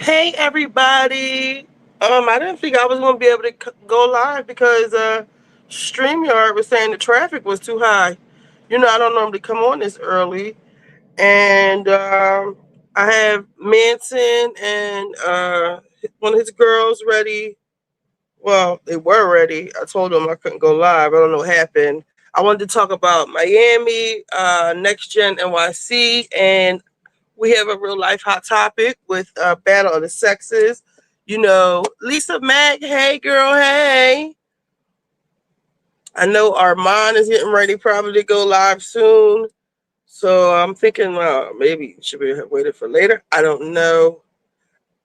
Hey everybody! I didn't think I was gonna be able to go live because StreamYard was saying the traffic was too high. You know, I don't normally come on this early, and I have Manson and one of his girls ready. Well, they were ready. I told them I couldn't go live. I don't know what happened. I wanted to talk about Miami, Next Gen NYC, and we have a real life hot topic with Battle of the Sexes. You know, Lisa Mack, hey girl, hey. I know Armand is getting ready probably to go live soon. So I'm thinking maybe should we have waited for later. I don't know.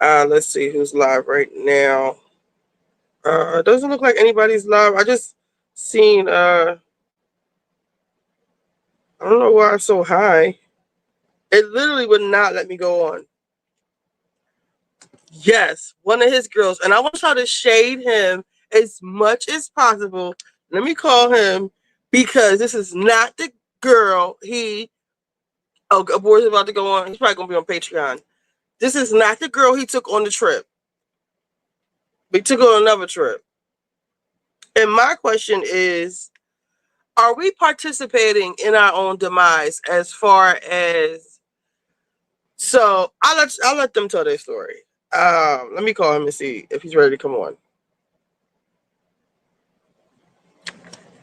Let's see who's live right now. It doesn't look like anybody's live. I just seen I don't know why it's so high. It literally would not let me go on. Yes, one of his girls. And I want y'all to shade him as much as possible. Let me call him because this is not the girl he. Oh, Abor's about to go on. He's probably going to be on Patreon. This is not the girl he took on the trip. We took on another trip. And my question is, are we participating in our own demise as far as. So I'll let them tell their story. Let me call him and see if he's ready to come on.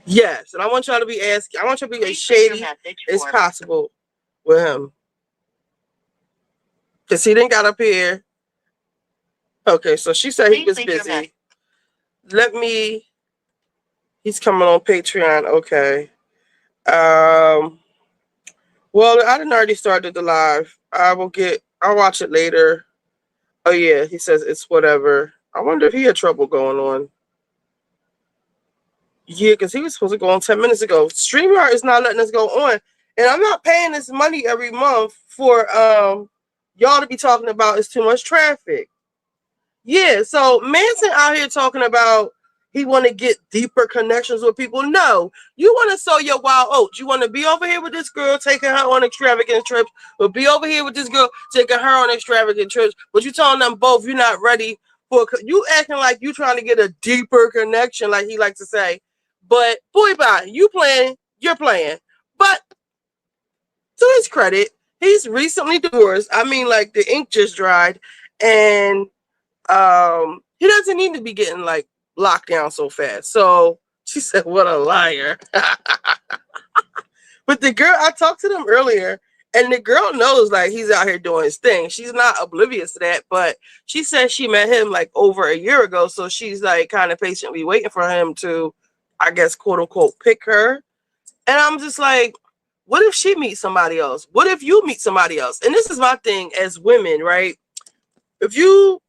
Yes, and I want y'all to be asking. I want you to be as shady as possible with him, because he didn't got up here. Okay, so she said he was busy. Let me. He's coming on Patreon. Okay. Um. Well, I didn't already started the live. I will get. I'll watch it later. Oh yeah, he says it's whatever. I wonder if he had trouble going on. Yeah, because he was supposed to go on 10 minutes ago. StreamYard is not letting us go on, and I'm not paying this money every month for y'all to be talking about it's too much traffic. Yeah, so Manson out here talking about he want to get deeper connections with people. No, you want to sow your wild oats. You want to be over here with this girl taking her on extravagant trips, but be over here with this girl taking her on extravagant trips. But you telling them both you're not ready for. You acting like you trying to get a deeper connection, like he likes to say. But boy, bye, you playing, you're playing. But to his credit, he's recently divorced. I mean, like the ink just dried, and he doesn't need to be getting like locked down so fast. So she said, "What a liar." But the girl, I talked to them earlier, and the girl knows like he's out here doing his thing. She's not oblivious to that, but she said she met him like over a year ago, so she's like kind of patiently waiting for him to, I guess, quote unquote, pick her. And I'm just like, what if she meets somebody else? What if you meet somebody else? And this is my thing as women, right? If you,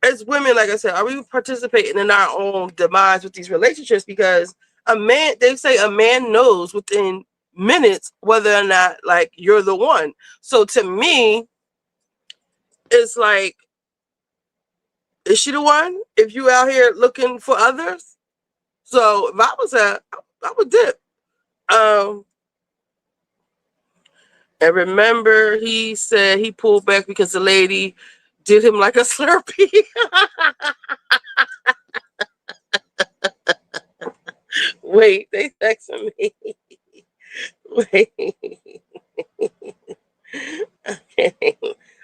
as women, like I said, are we participating in our own demise with these relationships? Because a man, they say a man knows within minutes whether or not like you're the one. So to me, it's like, is she the one? If you out here looking for others? So if I was I would dip. Um, and remember, he said he pulled back because the lady did him like a Slurpee. Wait, they texting me. Wait. Okay.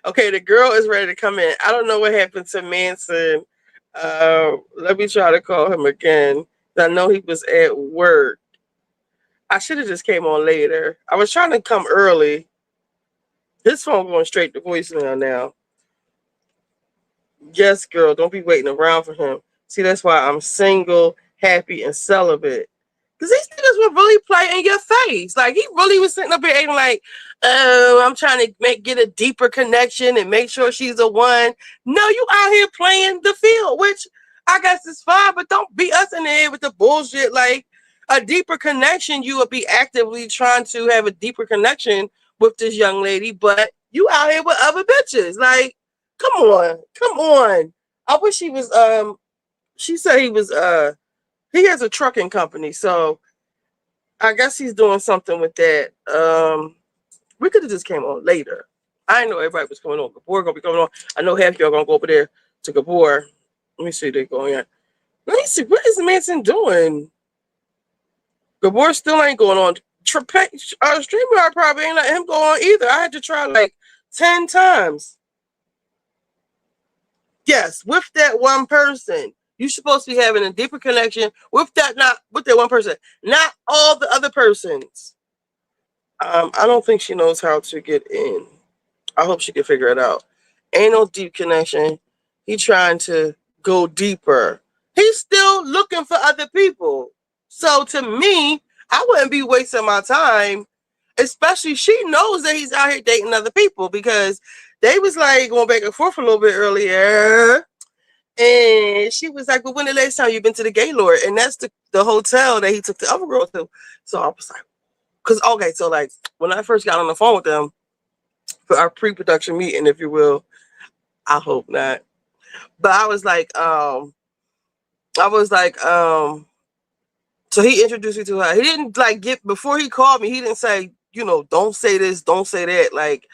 Okay, the girl is ready to come in. I don't know what happened to Manson. Let me try to call him again. I know he was at work. I should have just came on later. I was trying to come early. His phone going straight to voicemail now. Yes, girl, don't be waiting around for him. See, that's why I'm single, happy, and celibate. Because these niggas would really play in your face. Like, he really was sitting up here acting like, oh, I'm trying to get a deeper connection and make sure she's the one. No, you out here playing the field, which I guess is fine, but don't beat us in the head with the bullshit. Like, a deeper connection, you would be actively trying to have a deeper connection with this young lady, but you out here with other bitches. Like, come on, come on. I wish he was she said he was he has a trucking company, so I guess he's doing something with that. We could have just came on later. I didn't know everybody was coming on. Gabor gonna be coming on. I know half of y'all gonna go over there to Gabor. Let me see they going in. Let me see what is Manson doing. Gabor still ain't going on. StreamYard probably ain't letting him go on either. I had to try like 10 times. Yes, with that one person. You're supposed to be having a deeper connection with that, not with that one person, not all the other persons. I don't think she knows how to get in. I hope she can figure it out. Ain't no deep connection. He trying to go deeper. He's still looking for other people. So to me, I wouldn't be wasting my time. Especially she knows that he's out here dating other people because they was like going back and forth a little bit earlier. And she was like, "Well, when the last time you been to the Gaylord?" And that's the hotel that he took the other girl to. So I was like, because okay, so like when I first got on the phone with them for our pre-production meeting, if you will, I hope not. But I was like, so he introduced me to her. He didn't like get before he called me. He didn't say, don't say this, don't say that. Like,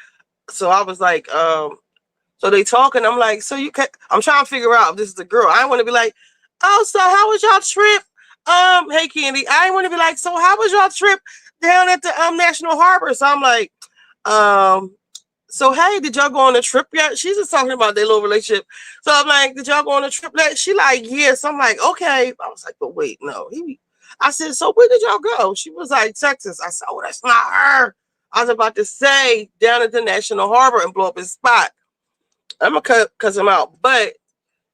so I was like, so they talking. I'm like, so you can. I'm trying to figure out if this is the girl. I want to be like, oh, so how was y'all trip? Hey Candy, I want to be like, so how was y'all trip down at the National Harbor? So I'm like, um, so hey, did y'all go on a trip yet? She's just talking about their little relationship. So I'm like, did y'all go on a trip yet? She like, yes. I'm like, okay. I was like, but wait, no. I said, so where did y'all go? She was like, Texas. I said, oh, that's not her. I was about to say down at the National Harbor and blow up his spot. I'm gonna cuss him out. But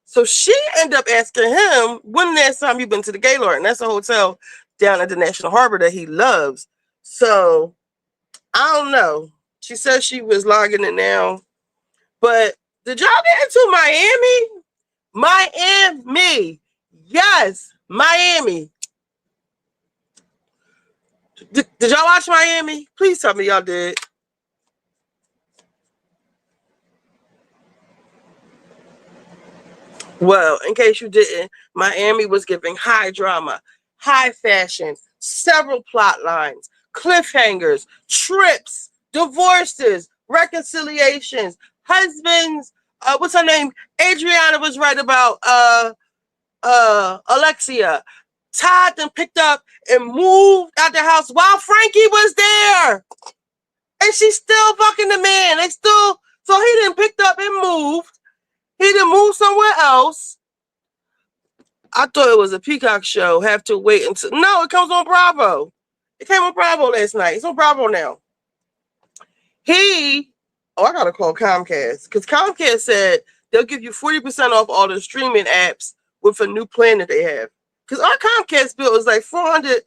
so she ended up asking him, when the last time you been to the Gaylord? And that's a hotel down at the National Harbor that he loves. So I don't know. She says she was logging it now. But did y'all get into Miami? Miami. Yes, Miami. Did y'all watch Miami? Please tell me y'all did. Well, in case you didn't, Miami was giving high drama, high fashion, several plot lines, cliffhangers, trips, divorces, reconciliations, husbands. What's her name? Adriana was right about Alexia. Todd then picked up and moved out the house while Frankie was there. And she's still fucking the man. So he didn't picked up and moved. He didn't move somewhere else. I thought it was a Peacock show. Have to wait until. No, it comes on Bravo. It came on Bravo last night. It's on Bravo now. I gotta call Comcast because Comcast said they'll give you 40% off all the streaming apps with a new plan that they have. Because our Comcast bill is like $400+.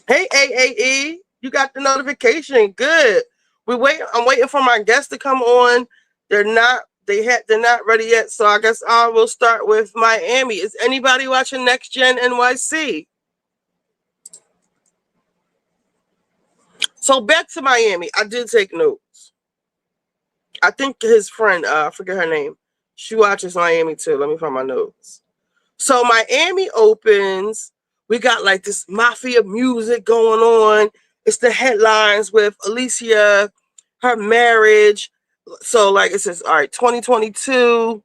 Hey, AAE, you got the notification. Good. I'm waiting for my guests to come on. They're not ready yet. So I guess I will start with Miami. Is anybody watching Next Gen NYC? So back to Miami. I did take notes. I think his friend, I forget her name. She watches Miami too. Let me find my notes. So Miami opens. We got like this mafia music going on. It's the headlines with Alicia, her marriage. So like it says, all right, 2022.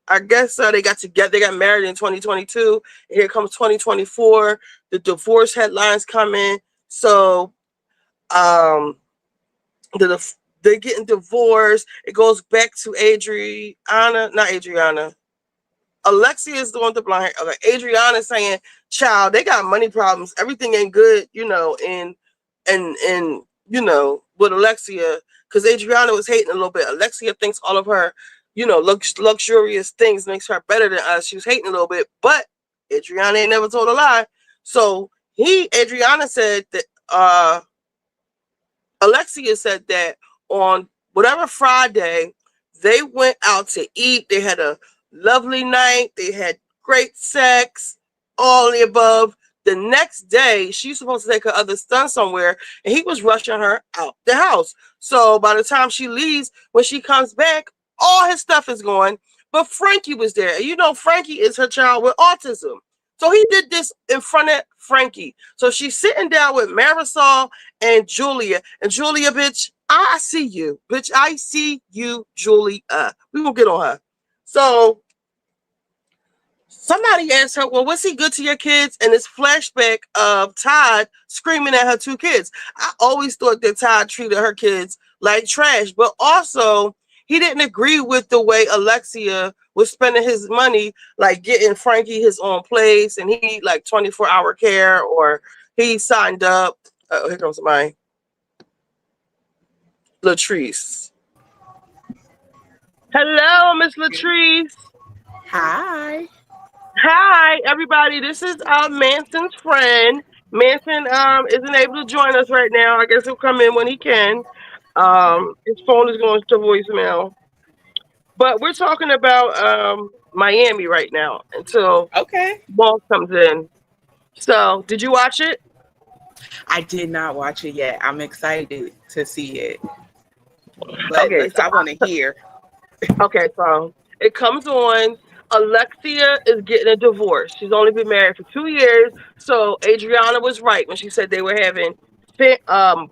I guess they got together. They got married in 2022. And here comes 2024. The divorce headlines coming. So they're getting divorced. It goes back to not Adriana. Alexia is the one with the blonde hair. Okay, Adriana saying, "Child, they got money problems. Everything ain't good, and with Alexia, because Adriana was hating a little bit. Alexia thinks all of her, luxurious things makes her better than us. She was hating a little bit, but Adriana ain't never told a lie. So Adriana said that Alexia said that on whatever Friday, they went out to eat. They had a lovely night. They had great sex, all the above. The next day, she's supposed to take her other son somewhere, and he was rushing her out the house. So by the time she leaves, when she comes back, all his stuff is gone. But Frankie was there. And Frankie is her child with autism. So he did this in front of Frankie. So she's sitting down with Marisol and Julia. And Julia, bitch, I see you. Bitch, I see you, Julia. We gonna get on her. So somebody asked her, well, was he good to your kids? And this flashback of Todd screaming at her two kids. I always thought that Todd treated her kids like trash, but also he didn't agree with the way Alexia was spending his money, like getting Frankie his own place, and he need like 24-hour care, or he signed up. Here comes my Latrice. Hello, Miss Latrice. Hi. Hi, everybody. This is Manson's friend. Manson isn't able to join us right now. I guess he'll come in when he can. His phone is going to voicemail. But we're talking about Miami right now until Okay. Ball comes in. So, did you watch it? I did not watch it yet. I'm excited to see it. But Okay, I want to hear. Okay, so it comes on. Alexia is getting a divorce. She's only been married for 2 years. So Adriana was right when she said they were having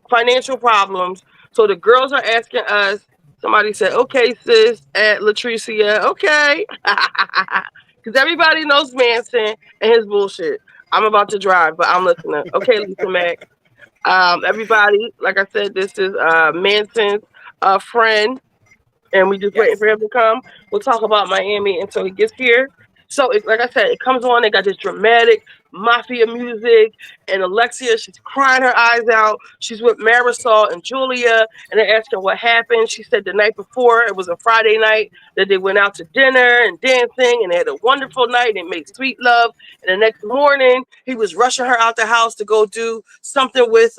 financial problems. So the girls are asking us. Somebody said, okay, sis, at Latricia. Okay. Because everybody knows Manson and his bullshit. I'm about to drive, but I'm listening. Okay, Lisa Mac. Everybody, like I said, this is Manson's friend, and we just waiting Yes. for him to come. We'll talk about Miami until he gets here. So, like I said, it comes on. They got this dramatic mafia music, and Alexia, she's crying her eyes out. She's with Marisol and Julia, and they asked her what happened. She said the night before, it was a Friday night, that they went out to dinner and dancing, and they had a wonderful night and made sweet love. And the next morning, he was rushing her out the house to go do something with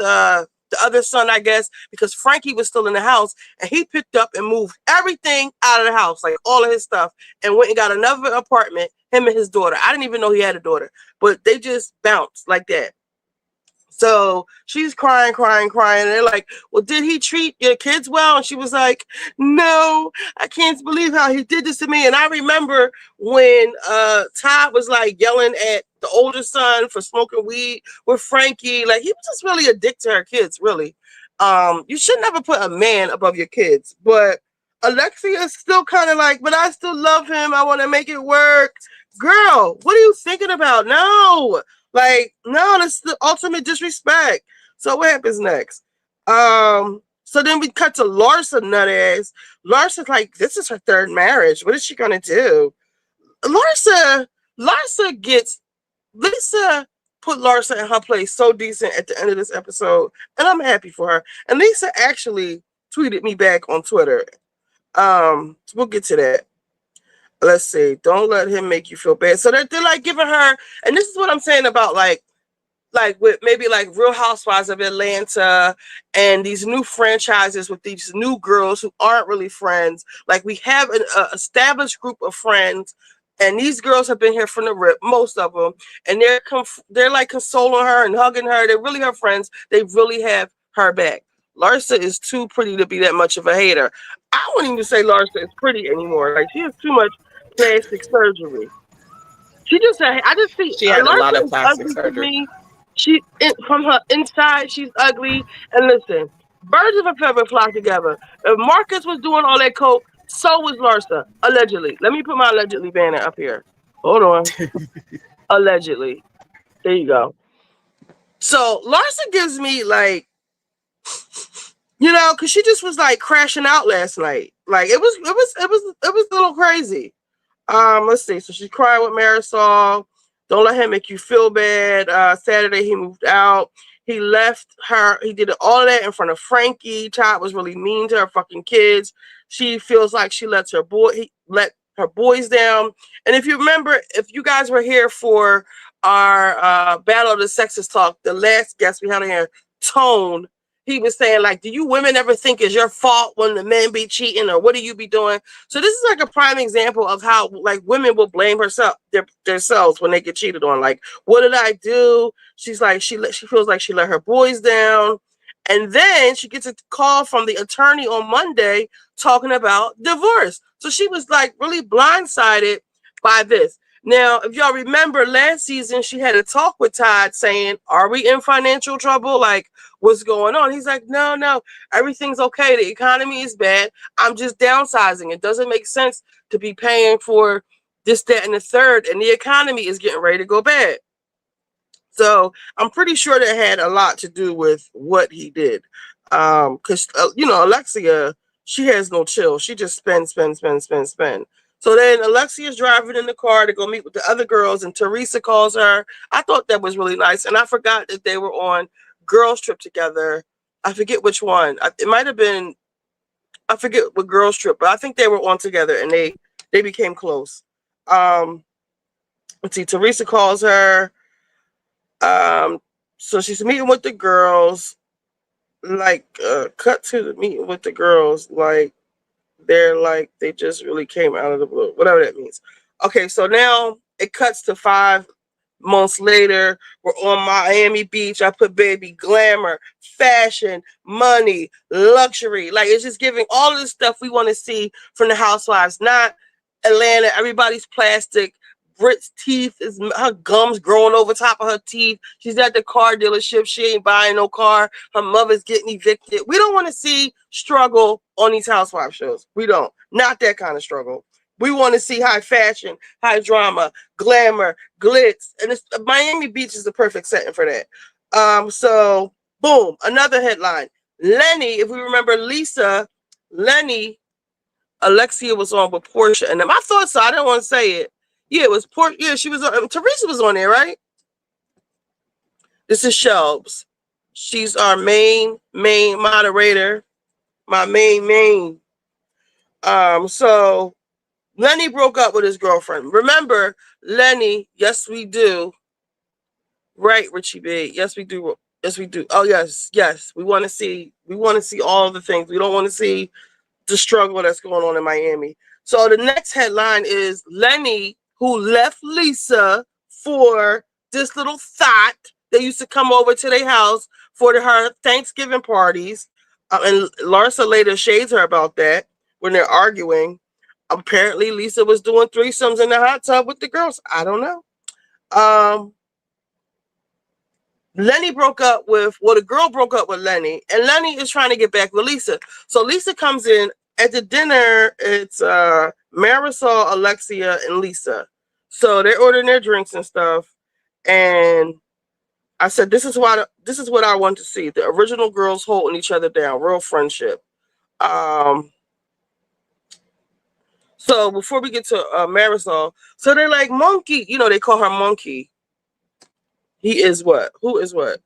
the other son, I guess, because Frankie was still in the house, and he picked up and moved everything out of the house, like all of his stuff, and went and got another apartment, him and his daughter. I didn't even know he had a daughter, but they just bounced like that. So she's crying, crying, crying. And they're like, well, did he treat your kids well? And she was like, no, I can't believe how he did this to me. And I remember when Todd was like yelling at the older son for smoking weed with Frankie. Like, he was just really a dick to her kids, really. You should never put a man above your kids. But Alexia is still kind of like, but I still love him. I want to make it work. Girl, what are you thinking about? No. Like, no, that's the ultimate disrespect. So what happens next? So then we cut to Larsa nut ass. Larsa's like, this is her third marriage. What is she gonna do? Larsa gets Lisa put Larsa in her place so decent at the end of this episode, and I'm happy for her. And Lisa actually tweeted me back on Twitter. So we'll get to that. Let's see. Don't let him make you feel bad. So they're like giving her, and this is what I'm saying about like with maybe like Real Housewives of Atlanta and these new franchises with these new girls who aren't really friends. Like, we have an established group of friends, and these girls have been here from the rip, most of them, and they're like consoling her and hugging her. They're really her friends. They really have her back. Larsa is too pretty to be that much of a hater. I wouldn't even say Larsa is pretty anymore. Like, she has too much plastic surgery. She just said, I just see She had a lot Larsa of is plastic ugly to surgery. me. From her inside, she's ugly. And listen, birds of a feather flock together. If Marcus was doing all that coke, so was Larsa. Allegedly. Let me put my allegedly banner up here. Hold on. Allegedly. There you go. So Larsa gives me like, because she just was like crashing out last night. Like, it was a little crazy. Let's see. So she's crying with Marisol. Don't let him make you feel bad. Saturday he moved out. He left her. He did all of that in front of Frankie. Todd was really mean to her fucking kids. She feels like he let her boys down. And if you remember, if you guys were here for our Battle of the Sexes talk, the last guest we had on here, Tone, he was saying, like, do you women ever think it's your fault when the men be cheating, or what do you be doing? So this is like a prime example of how, like, women will blame themselves when they get cheated on. Like, what did I do? She's like, she feels like she let her boys down. And then she gets a call from the attorney on Monday talking about divorce. So she was like really blindsided by this. Now, if y'all remember last season, she had a talk with Todd saying, "Are we in financial trouble? Like, what's going on?" He's like, "No, no, everything's okay. The economy is bad. I'm just downsizing. It doesn't make sense to be paying for this, that, and the third, and the economy is getting ready to go bad." So I'm pretty sure that had a lot to do with what he did. Because Alexia, she has no chill. She just spends, spend, spend, spend, spend. So then Alexia's driving in the car to go meet with the other girls, and Teresa calls her. I thought that was really nice, and I forgot that they were on girls trip together. I forget which one. It might have been, I forget what girls trip, but I think they were on together, and they became close. Um, let's see. Teresa calls her. Um, so she's meeting with the girls. Cut to the meeting with the girls. They just really came out of the blue, whatever that means. Okay, so now it cuts to 5 months later. We're on Miami Beach. I put baby glamour, fashion, money, luxury. Like, it's just giving all of the stuff we want to see from the housewives, not Atlanta. Everybody's plastic. Brit's teeth is her gums growing over top of her teeth. She's at the car dealership. She ain't buying no car. Her mother's getting evicted. We don't want to see struggle on these housewife shows. We don't. Not that kind of struggle. We want to see high fashion, high drama, glamour, glitz, and Miami Beach is the perfect setting for that. So boom, another headline. Lenny, if we remember Lisa, Lenny, Alexia was on with Portia, and them. I thought so. I didn't want to say it. Yeah, it was Portia. Yeah, she was on. Teresa was on there, right? This is Shelbs. She's our main moderator. My main. So Lenny broke up with his girlfriend. Remember, Lenny, yes, we do. Right, Richie B. Yes, we do. Yes, we do. Oh, yes. We want to see all of the things. We don't want to see the struggle that's going on in Miami. So the next headline is Lenny, who left Lisa for this little thought that used to come over to their house for her Thanksgiving parties. And Larsa later shades her about that when they're arguing. Apparently, Lisa was doing threesomes in the hot tub with the girls. I don't know. Lenny broke up with, the girl broke up with Lenny, and Lenny is trying to get back with Lisa. So Lisa comes in at the dinner. It's Marisol, Alexia, and Lisa. So they're ordering their drinks and stuff. And I said, this is what I want to see. The original girls holding each other down, real friendship. So before we get to Marisol, so they're like, Monkey, they call her Monkey. He is what? Who is what?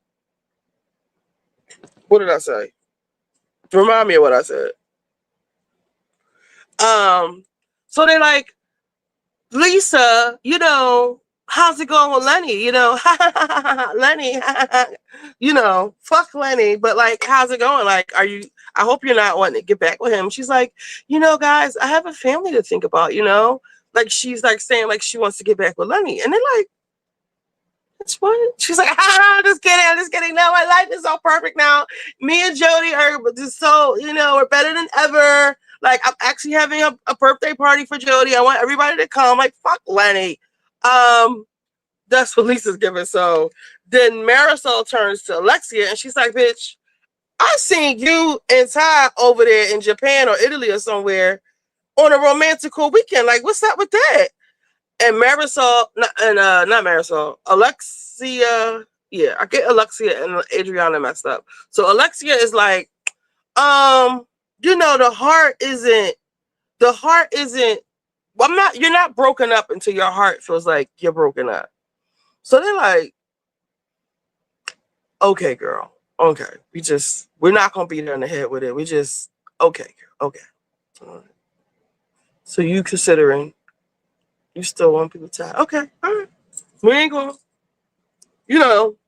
What did I say? Remind me of what I said. So they're like, Lisa, how's it going with Lenny? Lenny, fuck Lenny, but like, how's it going? Like, I hope you're not wanting to get back with him. She's like, guys, I have a family to think about, like she's like saying like she wants to get back with Lenny. And they're like, that's what? She's like, I'm just kidding. Now my life is so perfect now. Me and Jody are just so, we're better than ever. Like, I'm actually having a birthday party for Jody. I want everybody to come. Like, fuck Lenny. That's what Lisa's giving. So then Marisol turns to Alexia and she's like, bitch, I seen you and Ty over there in Japan or Italy or somewhere on a romantical weekend. Like, what's up with that? And Marisol, not Marisol, Alexia. Yeah, I get Alexia and Adriana messed up. So Alexia is like, the heart isn't, you're not broken up until your heart feels like you're broken up. So they're like, okay, girl. Okay. We're not going to beat her in the head with it. We just, okay, girl. Okay. All right. So you considering you still want people to, okay, all right. We ain't going,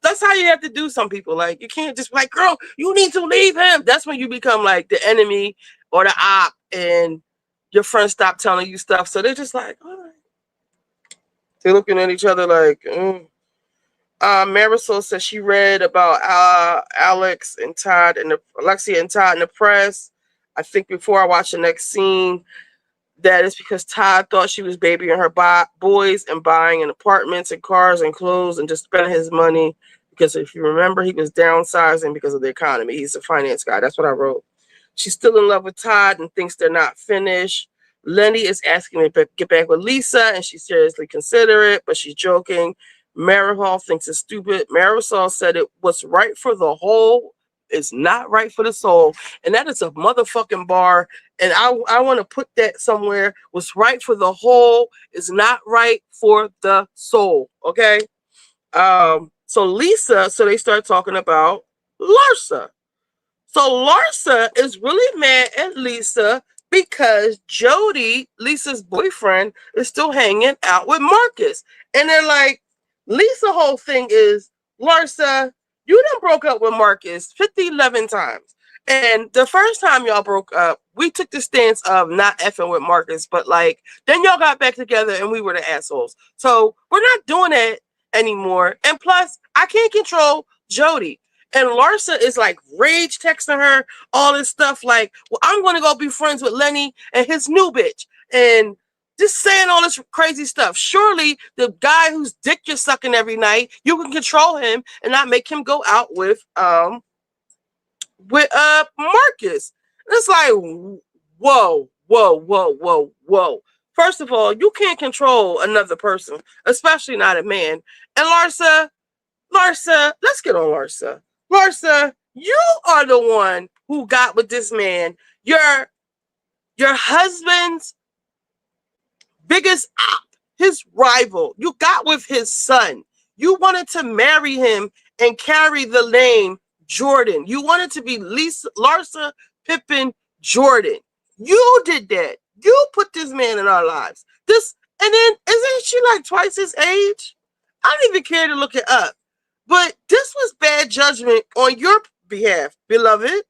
that's how you have to do some people. Like, you can't just be like, girl, you need to leave him. That's when you become like the enemy or the op and your friends stop telling you stuff. So they're just like, all right. They're looking at each other like, Marisol says she read about Alex and Todd and Alexia and Todd in the press. I think before I watch the next scene, that it's because Todd thought she was babying her boys and buying in apartments and cars and clothes and just spending his money. Because if you remember, he was downsizing because of the economy. He's a finance guy. That's what I wrote. She's still in love with Todd and thinks they're not finished. Lenny is asking me to get back with Lisa, and she seriously consider it, but she's joking. Marisol thinks it's stupid. Marisol said it what's right for the whole is not right for the soul, and that is a motherfucking bar. And I want to put that somewhere. What's right for the whole is not right for the soul. Okay. So they start talking about Larsa. So Larsa is really mad at Lisa because Jody, Lisa's boyfriend, is still hanging out with Marcus. And they're like, Lisa whole thing is, Larsa, you done broke up with Marcus 11 times. And the first time y'all broke up, we took the stance of not effing with Marcus, but like, then y'all got back together and we were the assholes. So we're not doing that anymore. And plus, I can't control Jody. And Larsa is like rage texting her all this stuff like, well, I'm going to go be friends with Lenny and his new bitch. And just saying all this crazy stuff. Surely the guy whose dick you're sucking every night, you can control him and not make him go out with Marcus. And it's like, whoa, whoa, whoa, whoa, whoa. First of all, you can't control another person, especially not a man. And Larsa, let's get on Larsa. Larsa, you are the one who got with this man. Your husband's biggest op, his rival. You got with his son. You wanted to marry him and carry the name Jordan. You wanted to be Larsa Pippen Jordan. You did that. You put this man in our lives. And then isn't she like twice his age? I don't even care to look it up. But this was bad judgment on your behalf, beloved.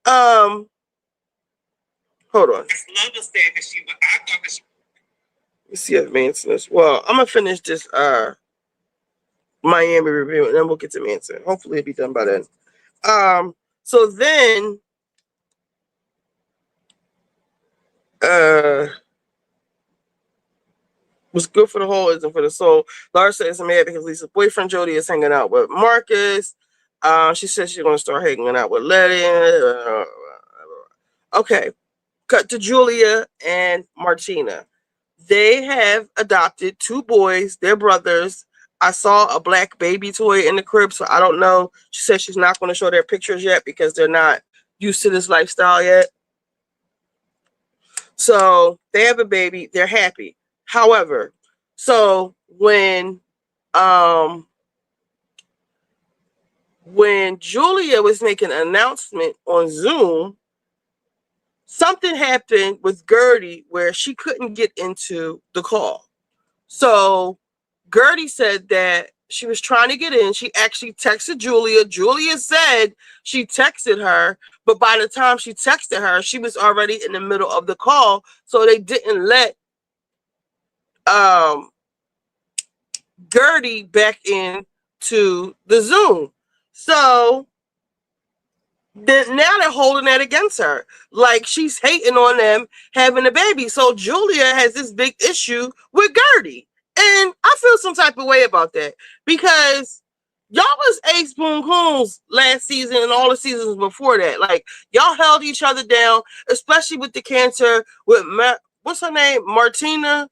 Hold on. Let's see if Manson is. Well, I'm gonna finish this Miami review and then we'll get to Manson. Hopefully it'll be done by then. So then what's good for the whole isn't for the soul. Larsa is mad because Lisa's boyfriend Jody is hanging out with Marcus. She says she's going to start hanging out with Letty. Okay, cut to Julia and Martina. They have adopted 2 boys. They're brothers. I saw a black baby toy in the crib, so I don't know. She said she's not going to show their pictures yet because they're not used to this lifestyle yet. So they have a baby. They're happy. However, so when Julia was making an announcement on Zoom, something happened with Gertie where she couldn't get into the call. So Gertie said that she was trying to get in. She actually texted Julia. Julia said she texted her, but by the time she texted her, she was already in the middle of the call. So they didn't let Gertie back in to the Zoom. So then now they're holding that against her. Like she's hating on them having a baby. So Julia has this big issue with Gertie. And I feel some type of way about that because y'all was ace boom coons last season and all the seasons before that. Like y'all held each other down, especially with the cancer with what's her name? Martina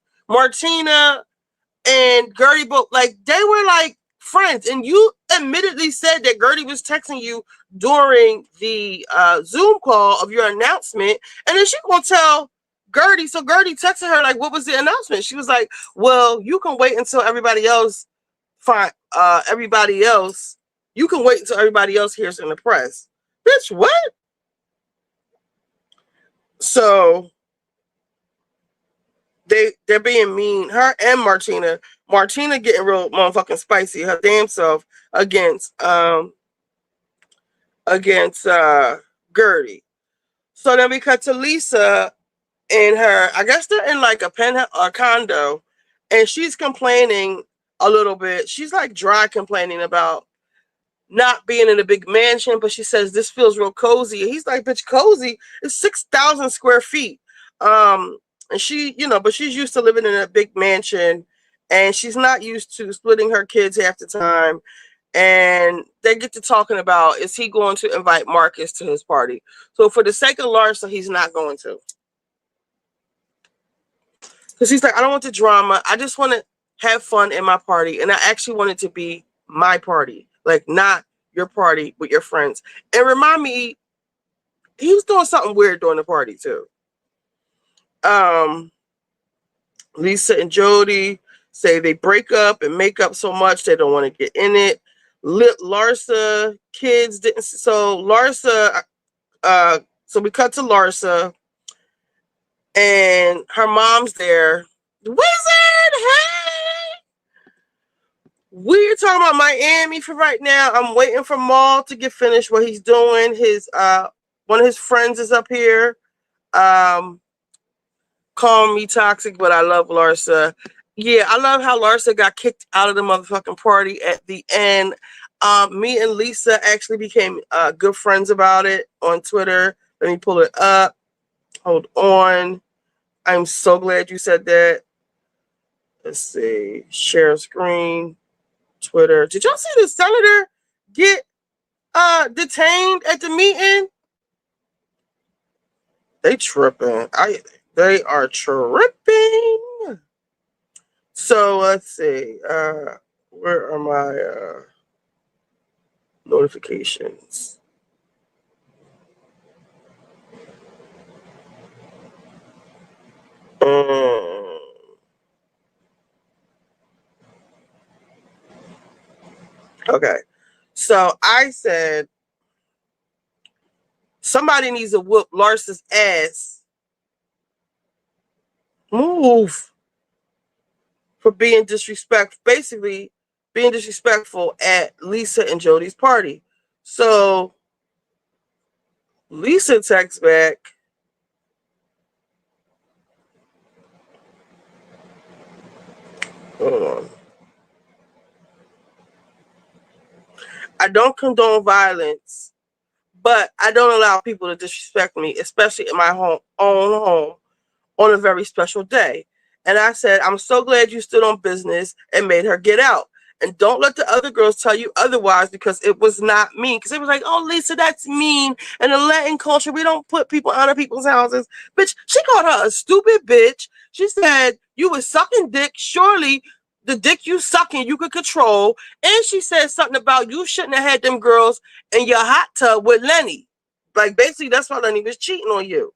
and Gertie, but like they were like friends. And you admittedly said that Gertie was texting you during the Zoom call of your announcement, and then she gonna tell Gertie. So Gertie texted her like, "What was the announcement?" She was like, "Well, you can wait until everybody else everybody else. You can wait until everybody else hears in the press." Bitch, what? So they're being mean. Her and Martina getting real motherfucking spicy. Her damn self against Gertie. So then we cut to Lisa and her. I guess they're in like a condo, and she's complaining a little bit. She's like dry complaining about not being in a big mansion, but she says this feels real cozy. He's like, bitch, cozy is 6,000 square feet. And she, but she's used to living in a big mansion, and she's not used to splitting her kids half the time. And they get to talking about, is he going to invite Marcus to his party? So for the sake of Larsa, he's not going to. Because he's like, I don't want the drama. I just want to have fun in my party. And I actually want it to be my party, like not your party with your friends. And remind me, he was doing something weird during the party too. Lisa and Jody say they break up and make up so much they don't want to get in it. Larsa kids didn't. So Larsa, so we cut to Larsa, and her mom's there. Wizard, hey! We're talking about Miami for right now. I'm waiting for Maul to get finished what he's doing. His one of his friends is up here. Call me toxic, but I love Larsa. Yeah, I love how Larsa got kicked out of the motherfucking party at the end. Me and Lisa actually became good friends about it on Twitter. Let me pull it up. Hold on. I'm so glad you said that. Let's see. Share screen. Twitter. Did y'all see the senator get detained at the meeting? They tripping. They are tripping. So let's see. Where are my notifications? Okay. So I said somebody needs to whoop Larsa's ass. Move. For being disrespectful, basically being disrespectful at Lisa and Jody's party. So Lisa texts back, hold on. I don't condone violence, but I don't allow people to disrespect me, especially in my own home on a very special day. And I said, I'm so glad you stood on business and made her get out. And don't let the other girls tell you otherwise, because it was not mean. Because it was like, oh, Lisa, that's mean. In the Latin culture, we don't put people out of people's houses. Bitch, she called her a stupid bitch. She said, you was sucking dick. Surely the dick you sucking, you could control. And she said something about you shouldn't have had them girls in your hot tub with Lenny. Like, basically, that's why Lenny was cheating on you.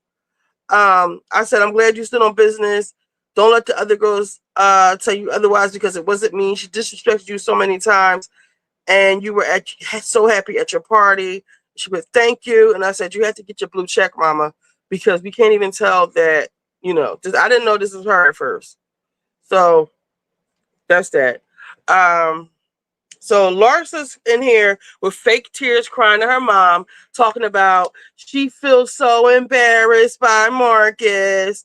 I said, I'm glad you stood on business. Don't let the other girls tell you otherwise, because it wasn't mean. She disrespected you so many times, and you were so happy at your party. She would thank you, and I said, you had to get your blue check, mama, because we can't even tell that, I didn't know this was her at first. So that's that. So Larsa's in here with fake tears, crying to her mom, talking about she feels so embarrassed by Marcus.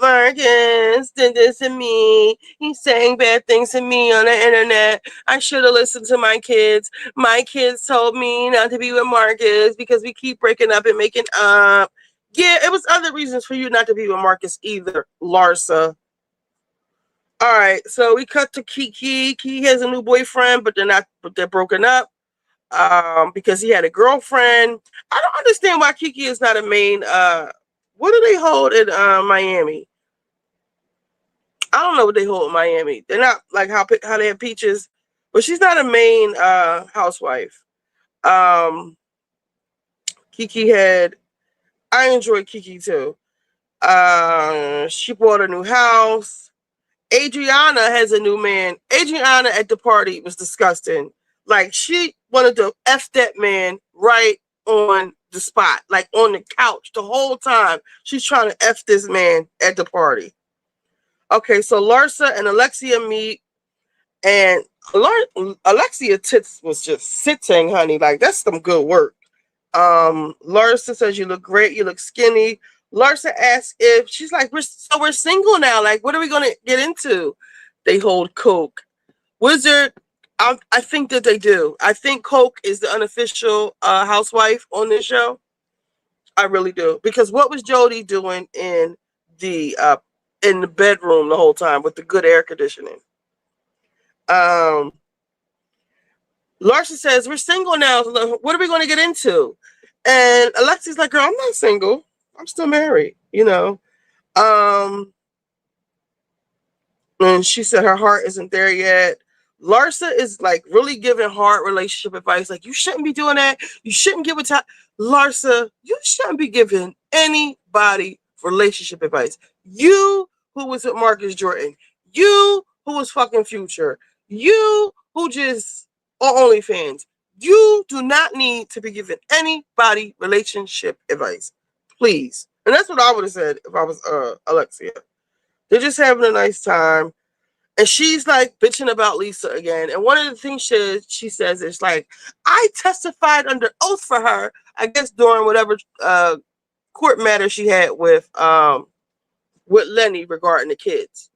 Marcus did this to me. He's saying bad things to me on the internet. I should have listened to my kids. My kids told me not to be with Marcus because we keep breaking up and making up. Yeah, it was other reasons for you not to be with Marcus either, Larsa. All right, so we cut to Kiki. Kiki has a new boyfriend, but they're broken up because he had a girlfriend. I don't understand why Kiki is not a main. What do they hold in Miami? I don't know what they hold in Miami. They're not like how they have Peaches, but she's not a main housewife. Kiki had. I enjoyed Kiki too. She bought a new house. Adriana has a new man. Adriana at the party was disgusting. Like, she wanted to F that man right on the spot, like on the couch the whole time. She's trying to F this man at the party. Okay, so Larsa and Alexia meet, and Alexia tits was just sitting, honey. Like, that's some good work. Larsa says, you look great, you look skinny. Larsa asks if she's like, we're single now. Like, what are we gonna get into? They hold Coke. Wizard, I think that they do. I think Coke is the unofficial housewife on this show. I really do. Because what was Jody doing in the in the bedroom the whole time with the good air conditioning. Um, Larsa says, "We're single now. What are we going to get into?" And Alexi's like, "Girl, I'm not single. I'm still married. You know." Um, and she said her heart isn't there yet. Larsa is like really giving hard relationship advice. Like, you shouldn't be doing that. You shouldn't give it to Larsa. You shouldn't be giving anybody relationship advice. You who was with Marcus Jordan. You who was fucking Future. You who just on OnlyFans. You do not need to be giving anybody relationship advice. Please. And that's what I would have said if I was Alexia. They're just having a nice time. And she's like bitching about Lisa again. And one of the things she says is like, I testified under oath for her, I guess during whatever court matter she had with Lenny regarding the kids.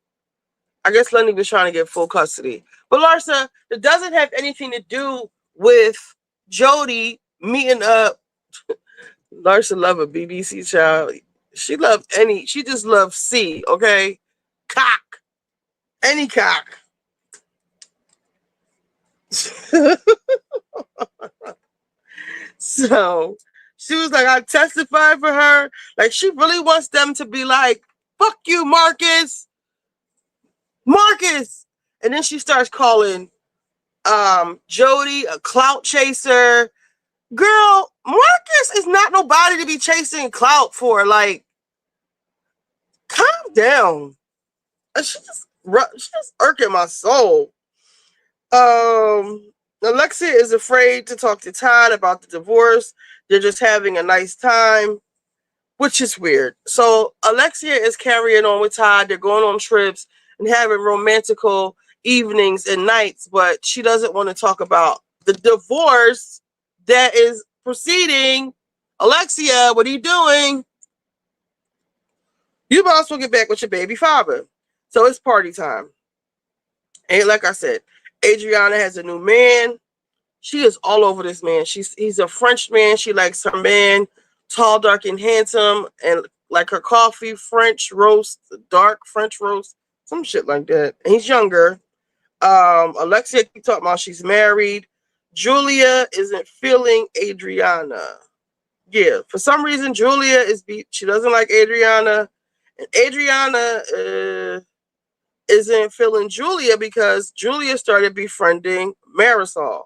I guess Lenny was trying to get full custody. But Larsa, it doesn't have anything to do with Jody meeting up. Larsa love a BBC child. She just loves C, okay? Cock. Any cock. So she was like, I testified for her. Like, she really wants them to be like, fuck you, Marcus. Marcus. And then she starts calling Jody a clout chaser. Girl, Marcus is not nobody to be chasing clout for. Like, calm down. She's just irking my soul. Alexia is afraid to talk to Todd about the divorce. They're just having a nice time, which is weird. So Alexia is carrying on with Todd. They're going on trips and having romantical evenings and nights, but she doesn't want to talk about the divorce that is proceeding. Alexia, what are you doing? You might as well get back with your baby father. So it's party time. And like I said, Adriana has a new man. She is all over this man. He's a French man. She likes her man, tall, dark, and handsome, and like her coffee, French roast, dark French roast, some shit like that. And he's younger. Alexia keeps talking about she's married. Julia isn't feeling Adriana. Yeah, for some reason Julia she doesn't like Adriana, and Adriana isn't feeling Julia because Julia started befriending Marisol.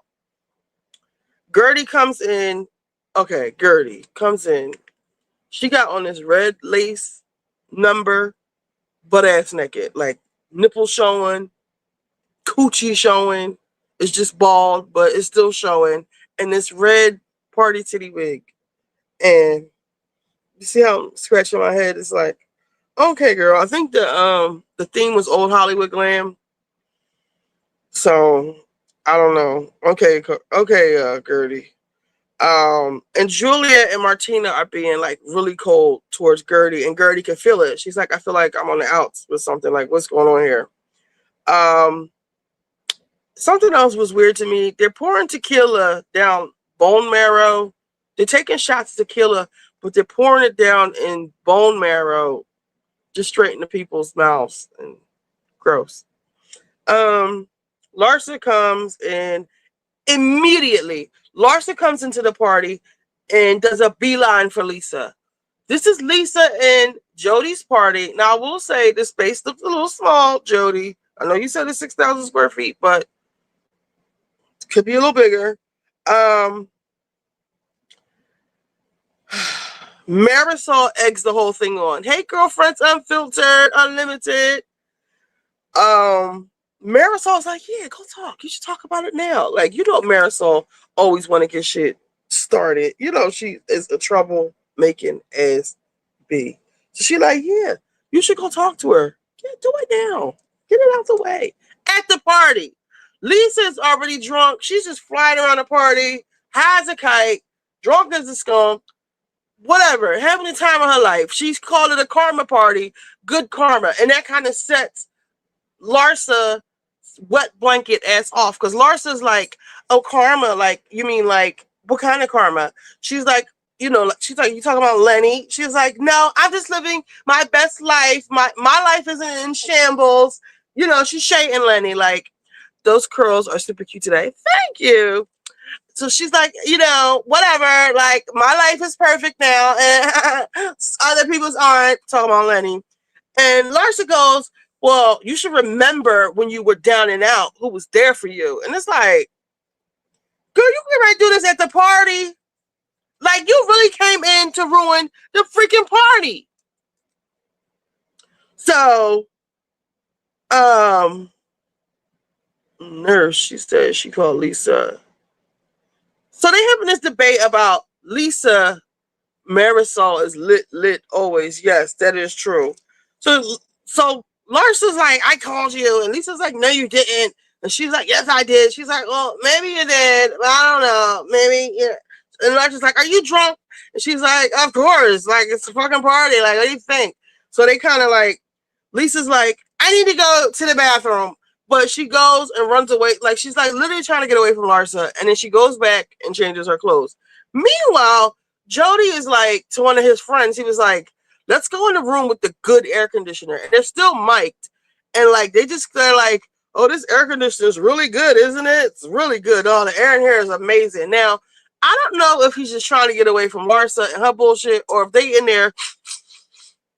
Gertie comes in. Okay, Gertie comes in. She got on this red lace number, butt ass naked, like nipple showing, coochie showing. It's just bald, but it's still showing. And this red party titty wig. And you see how I'm scratching my head? It's like, okay, girl. I think the theme was old Hollywood glam. So I don't know. Okay, Gertie. And Julia and Martina are being like really cold towards Gertie, and Gertie can feel it. She's like, I feel like I'm on the outs with something. Like, what's going on here? Um, Something else was weird to me. They're pouring tequila down bone marrow. They're taking shots of tequila, but they're pouring it down in bone marrow, just straight into people's mouths. And gross. Um, Larsa comes in immediately. Larsa comes into the party and does a beeline for Lisa. This is Lisa and Jody's party. Now, I will say the space looks a little small, Jody. I know you said it's 6,000 square feet, but it could be a little bigger. Um, Marisol eggs the whole thing on. Hey, girlfriends, unfiltered, unlimited. Um, Marisol's like, yeah, go talk. You should talk about it now. Like, you know, Marisol always want to get shit started. You know, she is a trouble making ass B. So she like, yeah, you should go talk to her. Yeah, do it now. Get it out the way. At the party. Lisa's already drunk. She's just flying around the party, high as a kite, drunk as a skunk, whatever, having the time of her life. She's called it a karma party, good karma. And that kind of sets Larsa wet blanket ass off, because Larsa's like, oh, karma, like, you mean like what kind of karma? She's like, like, she's like, you talking about Lenny? She's like, no, I'm just living my best life. My life isn't in shambles. She's shading Lenny like, those curls are super cute today. Thank you. So she's like, whatever. Like, my life is perfect now, and other people's aren't. Talking about Lenny. And Larsa goes, well, you should remember when you were down and out, who was there for you. And it's like, girl, you can right do this at the party. Like, you really came in to ruin the freaking party. So, nurse, she said she called Lisa. So they having this debate about Lisa Marisol is lit always. Yes, that is true. So Larsa's like, I called you, and Lisa's like, no, you didn't. And she's like, yes, I did. She's like, well, maybe you did, but I don't know. Maybe, yeah. And Larsa's like, are you drunk? And she's like, of course. Like, it's a fucking party. Like, what do you think? So they kind of like, Lisa's like, I need to go to the bathroom. But she goes and runs away. Like, she's like literally trying to get away from Larsa. And then she goes back and changes her clothes. Meanwhile, Jody is like, to one of his friends, he was like, let's go in the room with the good air conditioner. And they're still mic'd. And like, they're like, oh, this air conditioner is really good, isn't it? It's really good. Oh, the air in here is amazing. Now, I don't know if he's just trying to get away from Larsa and her bullshit, or if they in there,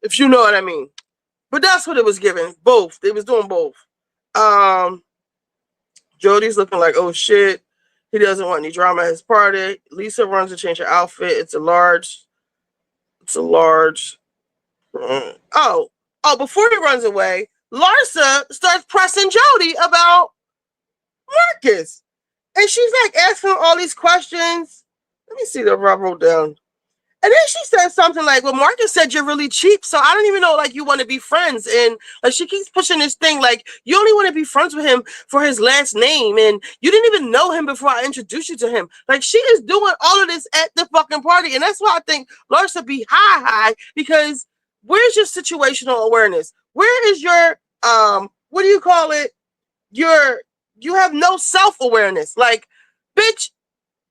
if you know what I mean. But that's what it was giving. Both. They was doing both. Jody's looking like, oh shit. He doesn't want any drama at his party. Lisa runs to change her outfit. It's a large. Oh, before he runs away, Larsa starts pressing Jody about Marcus. And she's like asking him all these questions. Let me see the I wrote down. And then she said something like, well, Marcus said you're really cheap, so I don't even know, like, you want to be friends. And like, she keeps pushing this thing, like, you only want to be friends with him for his last name, and you didn't even know him before I introduced you to him. Like, she is doing all of this at the fucking party. And that's why I think Larsa be high, because where's your situational awareness? Where is your, what do you call it? You have no self-awareness. Like, bitch,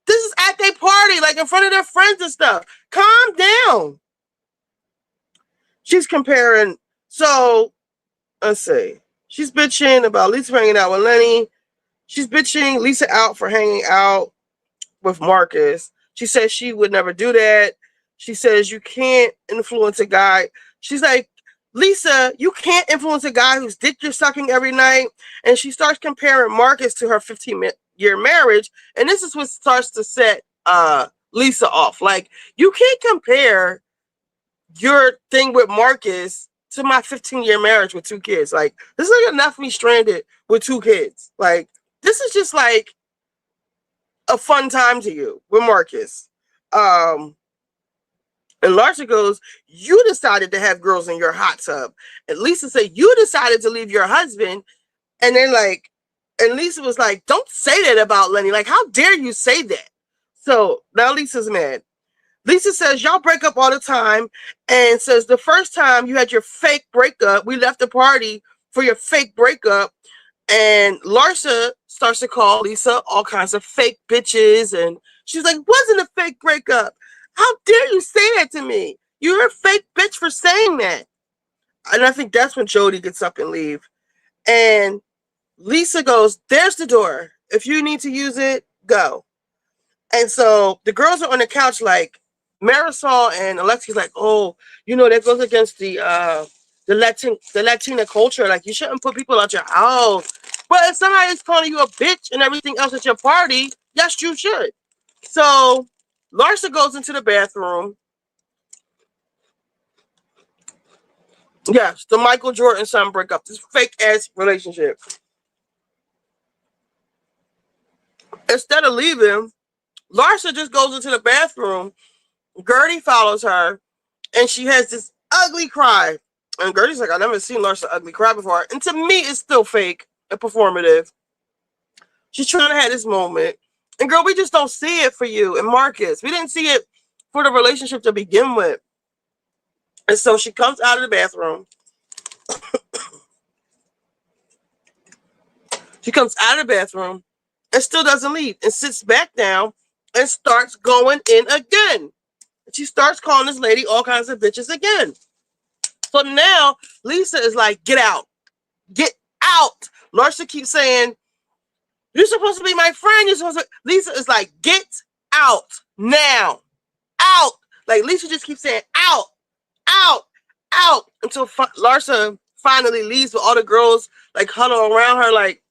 this is at their party, like in front of their friends and stuff. Calm down. She's comparing. So, let's see. She's bitching about Lisa hanging out with Lenny. She's bitching Lisa out for hanging out with Marcus. She says she would never do that. She says you can't influence a guy. She's like, Lisa, you can't influence a guy who's dick you're sucking every night. And she starts comparing Marcus to her 15-year marriage. And this is what starts to set Lisa off. Like, you can't compare your thing with Marcus to my 15-year marriage with 2 kids. Like, this is enough me stranded with 2 kids. Like, this is just like a fun time to you with Marcus. And Larsa goes, you decided to have girls in your hot tub. And Lisa said, you decided to leave your husband. And then like, and Lisa was like, don't say that about Lenny. Like, how dare you say that? So now Lisa's mad. Lisa says, y'all break up all the time, and says the first time you had your fake breakup, we left the party for your fake breakup. And Larsa starts to call Lisa all kinds of fake bitches. And she's like, wasn't a fake breakup. How dare you say that to me? You're a fake bitch for saying that. And I think that's when Jody gets up and leave. And Lisa goes, there's the door. If you need to use it, go. And so the girls are on the couch like, Marisol and Alexi's like, oh, that goes against the Latina culture. Like, you shouldn't put people out your house. But if somebody is calling you a bitch and everything else at your party, yes, you should. So Larsa goes into the bathroom. Yes, the Michael Jordan son break up. This fake ass relationship. Instead of leaving, Larsa just goes into the bathroom. Gertie follows her, and she has this ugly cry. And Gertie's like, I've never seen Larsa ugly cry before. And to me, it's still fake and performative. She's trying to have this moment. And girl, we just don't see it for you and Marcus. We didn't see it for the relationship to begin with. And so she comes out of the bathroom. She comes out of the bathroom and still doesn't leave and sits back down and starts going in again. And she starts calling this lady all kinds of bitches again. So now Lisa is like, get out. Get out. Larsa keeps saying, you're supposed to be my friend. You're supposed to. Lisa is like, get out now. Out. Like Lisa just keeps saying, out, out, out, until Larsa finally leaves with all the girls like huddle around her like,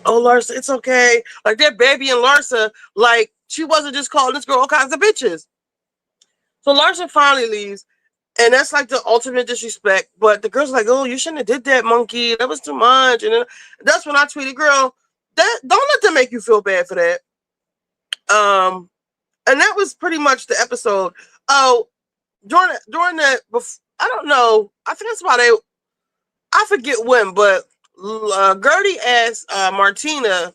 oh, Larsa, it's okay. Like they're babying Larsa like she wasn't just calling this girl all kinds of bitches. So Larsa finally leaves, and that's like the ultimate disrespect. But the girl's like, oh, you shouldn't have did that, monkey. That was too much. And then that's when I tweeted, girl, that don't let them make you feel bad for that. And that was pretty much the episode. Oh, during that, I don't know. I think that's about it. I forget when, but Gertie asked Martina,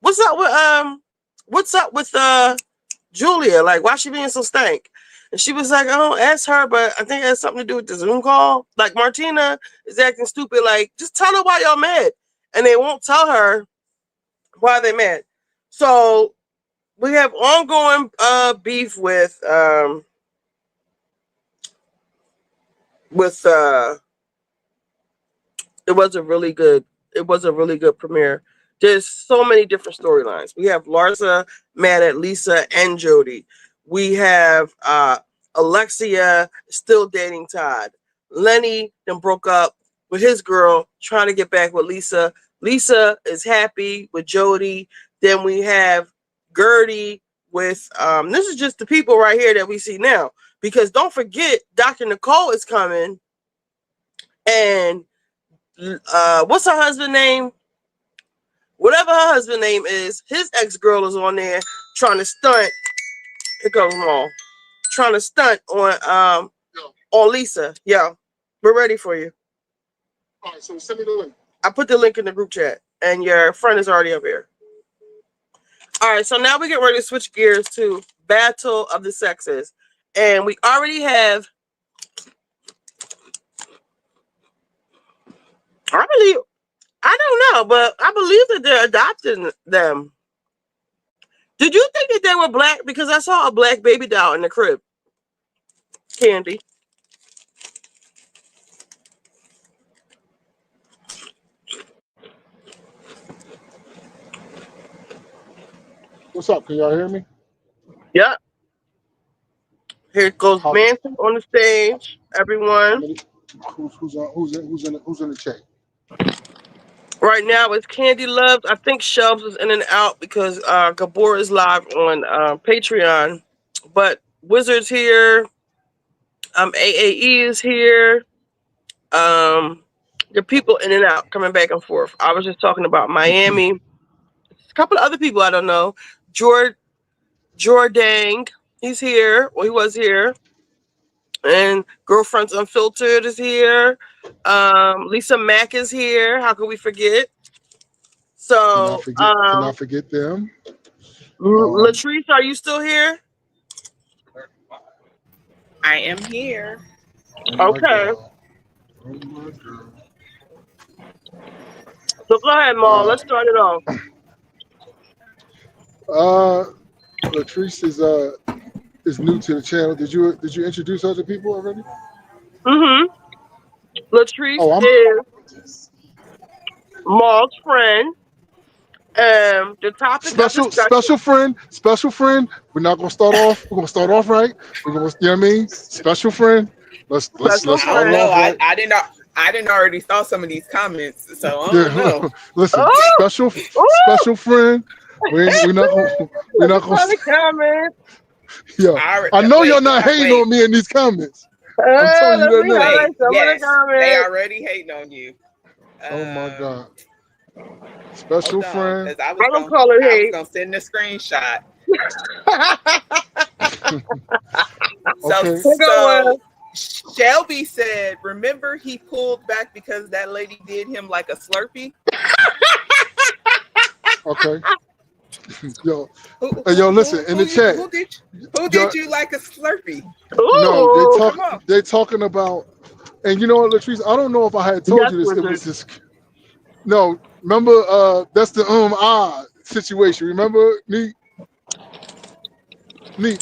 "What's up with Julia? Like, why she being so stank?" And she was like, "I don't ask her, but I think it has something to do with the Zoom call. Like, Martina is acting stupid. Like, just tell her why y'all mad." And they won't tell her why they mad. So we have ongoing beef with it was a really good premiere. There's so many different storylines. We have Larsa mad at Lisa and Jody. We have Alexia still dating Todd. Lenny then broke up with his girl, trying to get back with Lisa. Lisa is happy with Jody. Then we have Gertie with this is just the people right here that we see now. Because don't forget, Dr. Nicole is coming, and what's her husband's name? Whatever her husband's name is, his ex-girl is on there trying to stunt. Here comes Maul. Trying to stunt on Lisa. Yeah. We're ready for you. All right, so send me the link. I put the link in the group chat, and your friend is already up here. All right, so now we get ready to switch gears to Battle of the Sexes. And we already have, I don't know, but I believe that they're adopting them. Did you think that they were black? Because I saw a black baby doll in the crib. Candy. What's up? Can y'all hear me? Yep. Here goes Manson on the stage. Everyone. Who's in the chat? Right now it's Candy Loves. I think Shelves is in and out because Gabor is live on Patreon. But Wizard's here. AAE is here. The people in and out, coming back and forth. I was just talking about Miami. A couple of other people I don't know. Jordan, he's here. Well, he was here. And Girlfriends Unfiltered is here. Lisa Mack is here. How could we forget? So, can I forget them? Latrice, are you still here? I am here. Okay. So go ahead, Maul. Let's start it off. Latrice is new to the channel. Did you introduce other people already? Mm-hmm. Latrice is Maul's friend. The topic special friend. We're not gonna start off. We're gonna start off right. We're gonna, you know what I mean? Special friend. Let's start off right. I didn't already saw some of these comments, so I don't know. Listen, special friend. We're not gonna comment. Yeah, I know y'all not hating on me in these comments. I'm telling you that now. Yes, they already hating on you. Oh my God. Special friend. I was gonna send a screenshot. Okay. So Shelby said, "Remember he pulled back because that lady did him like a Slurpee." Okay. Yo, listen in the chat. Who did you like a Slurpee? No, they talking about, and you know what, Latrice? I don't know if I had told you this. It was this. No, remember that's the situation. Remember, Neat,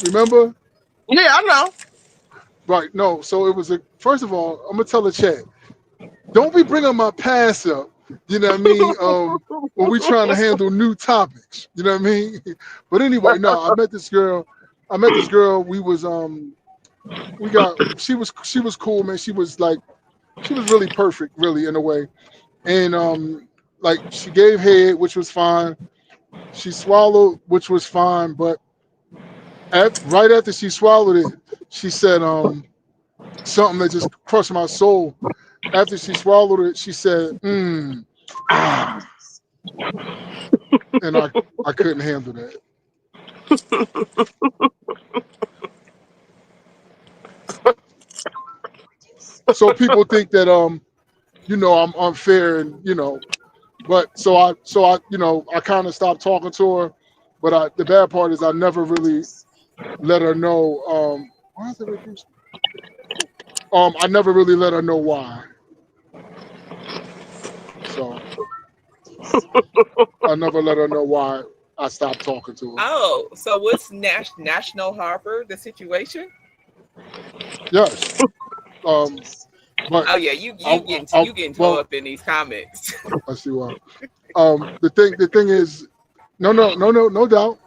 remember? Yeah, I know. Right, no. So it was a first of all, I'm gonna tell the chat. Don't be bringing my past up. You know what I mean? When we trying to handle new topics. You know what I mean? But anyway, no. I met this girl. We was we got. She was cool, man. She was really perfect, really in a way. And like she gave head, which was fine. She swallowed, which was fine. But right after she swallowed it, she said something that just crushed my soul. After she swallowed it, she said, ah, and I couldn't handle that. So people think that I'm unfair and but I kind of stopped talking to her. But the bad part is I never really let her know. Why is it reduced? I never really let her know why. So I never let her know why I stopped talking to her. Oh, so what's National Harbor, the situation? Yes. Um, but Oh yeah, you I, you getting I, you getting tore well, up in these comments. I see why. The thing is, no doubt,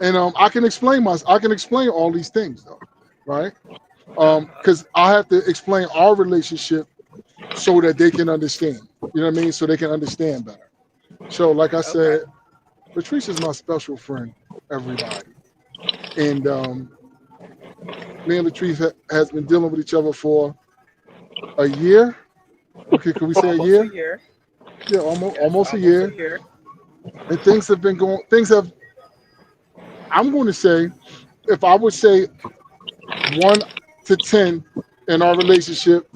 and I can explain all these things though, right? Because I have to explain our relationship so that they can understand. You know what I mean? So they can understand better. So, like I Okay. said, Patrice is my special friend, everybody, and me and Latrice has been dealing with each other for a year. Okay, can we say a Almost a year? year. Yeah, almost Yes, almost a almost a year. year. And things have been going. Things have. I'm going to say, if I would say 1 to 10 in our relationship,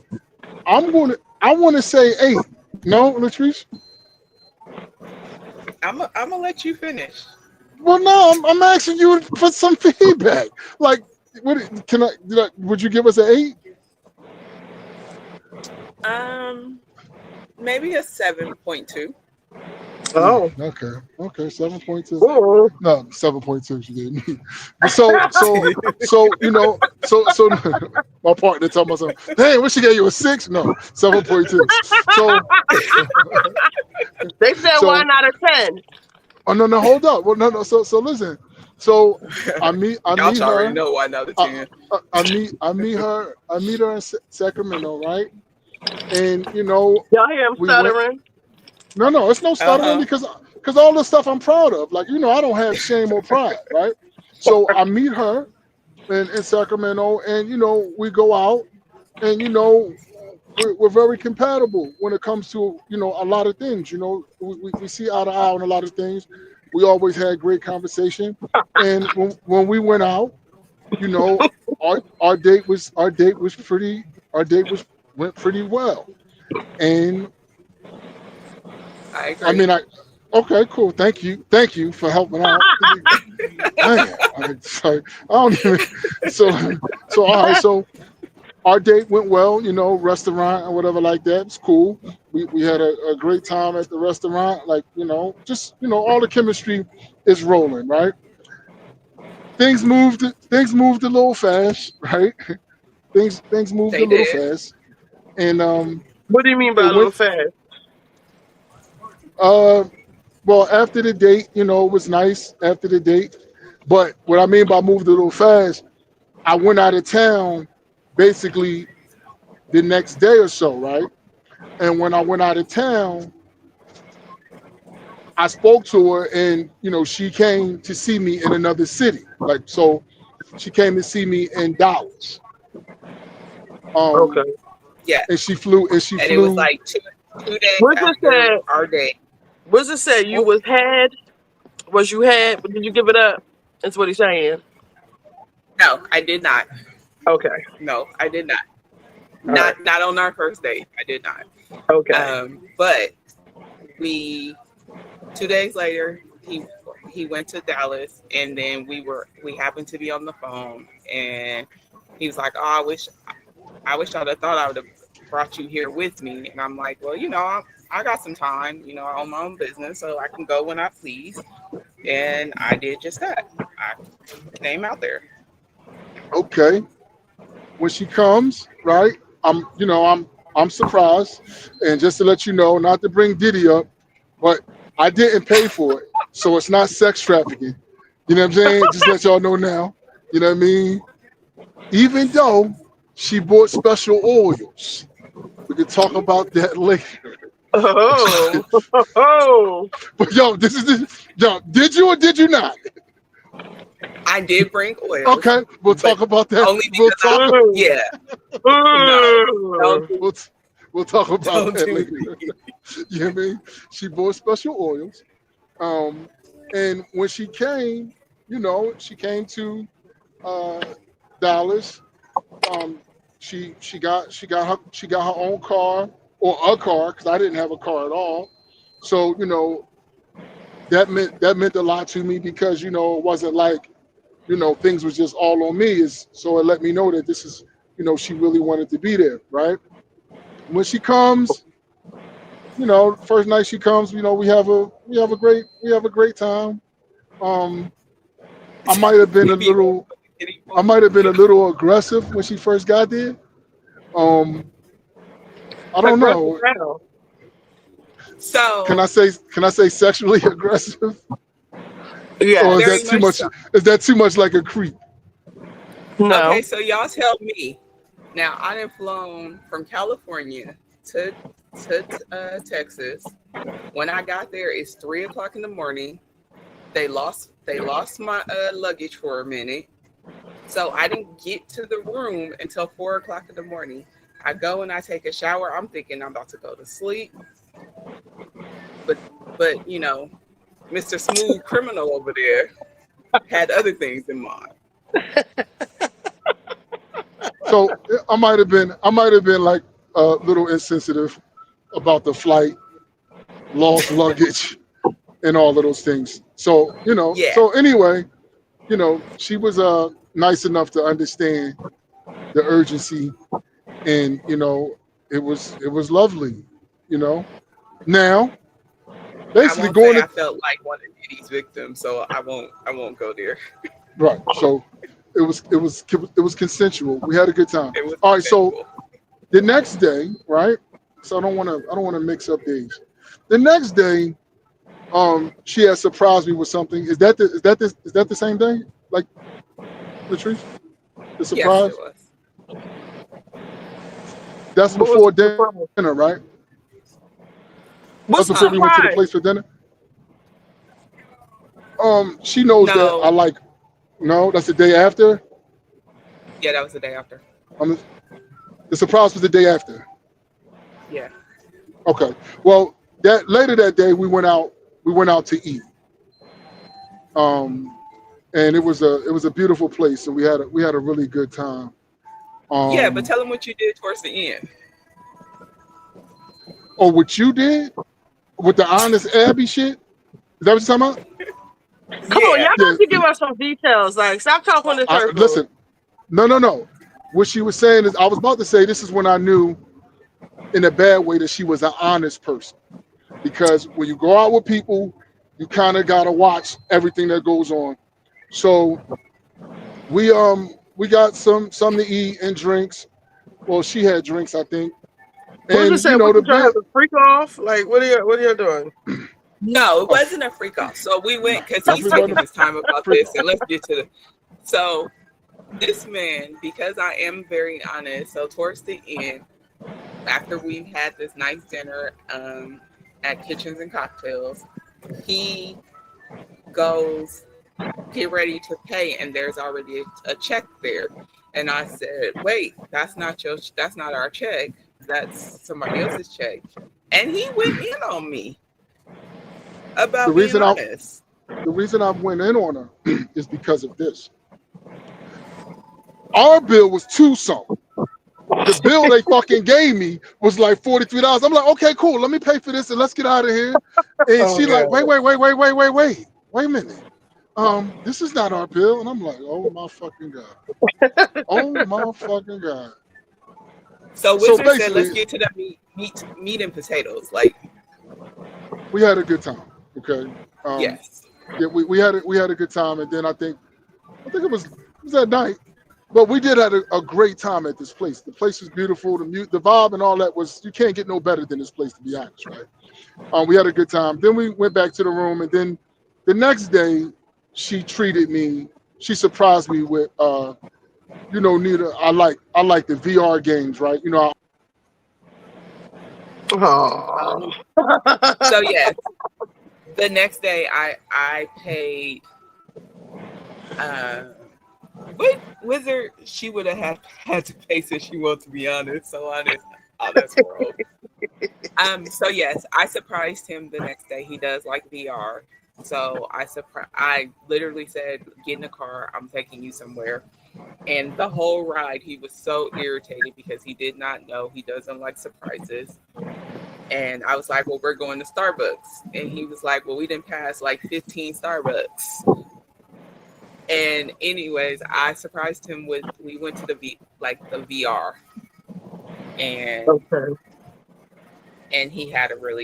I want to say 8. No, Latrice. I'm gonna let you finish. Well, no, I'm asking you for some feedback. Like, what can I? Would you give us an 8? Um, maybe a 7.2. Oh. Okay, 7.2. Mm. No, 7.2. She gave me. But so my partner told myself, "Hey, what she gave you a 6? No, 7.2." So They said so 1 out of 10. oh no, hold up. Well, no. So listen. So I Y'all meet already her. know why another I, 10. I meet her in Sacramento, right? And Y'all hear him we went. stuttering? No, it's no stuttering Uh-huh. because all the stuff I'm proud of. Like I don't have shame or pride, right? So I meet her in Sacramento, and we go out, and we're very compatible when it comes to a lot of things. We see eye to eye on a lot of things. We always had great conversation, and when we went out, you know, our date was went pretty well, and I I agree. mean okay, cool, thank you for helping out. Man, I don't even so all right, so our date went well, restaurant or whatever like that. It's cool. We had a great time at the restaurant, like just all the chemistry is rolling, right? Things moved a little fast, right? Things moved a They little did. fast, and What do you mean it by a little went. fast? Uh, well, after the date, it was nice after the date. But what I mean by moved a little fast, I went out of town basically the next day or so, right? And when I went out of town, I spoke to her, and she came to see me in another city. Like so, she came to see me in Dallas. Um, Okay. Yeah. and she flew, and she And it was flew. like two days What's it after say? our date. What's it say? You Oh, was had? Was you had? Did you give it up? That's what he's saying. No, I did not. Okay. No, I did not. All right. Not on our first date. I did not. Okay. But we 2 days later he went to Dallas, and then we happened to be on the phone, and he was like, "Oh, I wish I'd have thought I would have brought you here with me." And I'm like, "Well, I got some time. I own my own business, so I can go when I please." and I did just that. I came out there. Okay. When she comes, right? I'm surprised. And just to let you know, not to bring Diddy up, but I didn't pay for it. So it's not sex trafficking. You know what I'm saying? Just let y'all know now. You know what I mean? Even though she bought special oils. We can talk about that later. Oh, oh, But yo, yo, did you or did you not? I did bring oils, Okay, we'll but talk about that. only We'll because I, talk. mm, yeah, no, don't mm. do, We'll, we'll talk about don't that do later. me. You know what I mean? She bought special oils. Um, and when she came, she came to uh, Dallas. Um, she got her own car or a car because I didn't have a car at all. So that meant a lot to me because it wasn't like things was just all on me. Is so it let me know that this is she really wanted to be there, right? When she comes, first night she comes, we have a great time. Um, I might have been a Give me little any I more. might have been a little aggressive when she first got there. Um, I don't Aggressive know. now. Can So I say sexually aggressive, or is very that Yes. too much much? so. Is that too much like a creep? Okay, No. so y'all tell me. Now I have flown from California to Texas. When I got there, it's 3 o'clock in the morning. They lost my luggage for a minute, so I didn't get to the room until 4 o'clock in the morning. I go and I take a shower. I'm thinking I'm about to go to sleep, but but Mr. Smooth Criminal over there had other things in mind. So I might have been like a little insensitive about the flight, lost luggage, and all of those things. So Yeah, so anyway, she was nice enough to understand the urgency, and it was lovely. You know. Now, I basically won't say going to I felt like one of Diddy's victims, so I won't go there. right. So it was consensual. We had a good time. It was All right. So consensual. the next day, right? So I don't want to mix up days. The next day, she had surprised me with something. Is that the same day? Like Latrice, the Yes, it surprise. was. That's What was before the dinner, surprise? right? That's before What's we the went to Huh? the place surprise? for dinner. She knows that I No. like. No, that's the day after. Yeah, that was the day after. Um, the surprise was the day after. Yeah. Okay. Well, that later that day we went out. We went out to eat. Um, and it was a beautiful place, and we had a really good time. Yeah, but Um, tell them what you did towards the end. or what you did with the honest Abby shit? Is that what you're talking about? Come on, Yeah. y'all Yeah. got to give us some details. Like, stop talking in circles. Listen. No, no, no. What she was saying is, I was about to say this is when I knew, in a bad way, that she was an honest person. Because when you go out with people, you kind of gotta watch everything that goes on. So we got something to eat and drinks. Well, she had drinks, I think. What was it And say? What the you trying to bill. have a freak off? Like, what are you doing? No, it Oh, wasn't a freak off. So we went because he's definitely taking wasn't his time a about freak this, off. and let's get to the. So this man, because I am very honest. So towards the end, after we had this nice dinner at Kitchens and Cocktails, he goes get ready to pay, and there's already a check there. And I said, wait, that's not our check. That's somebody else's check. And he went in on me The about being reason I honest. the reason I went in on her is because of this. Our bill was two something. The bill they fucking gave me was like $43. I'm like, okay, cool. Let me pay for this and let's get out of here. And Oh she like, wait, god. wait, wait, wait, wait, wait, wait a minute. This is not our bill. And I'm like, oh my fucking god. Oh my fucking god. So So Wizard said, let's basically, get to the meat and potatoes. Like, we had a good time. Okay. Um, yes. Yeah, we had a good time, and then I think it was that night. But we did have a great time at this place. The place was beautiful. The vibe and all that was, you can't get no better than this place, to be honest, right? We had a good time. Then we went back to the room, and then the next day she treated me. She surprised me with, Nita. I like the VR games, right? Oh. Um, so yes, the next day I paid. Uh, what Wizard? She would have had to pay since she wants to be honest. So honest. Oh, that's gross. So yes, I surprised him the next day. He does like VR. So I literally said, "Get in the car. I'm taking you somewhere." And the whole ride, he was so irritated because he did not know he doesn't like surprises. And I was like, "Well, we're going to Starbucks." And he was like, "Well, we didn't pass like 15 Starbucks." And anyways, I surprised him with we went to the VR, and Okay.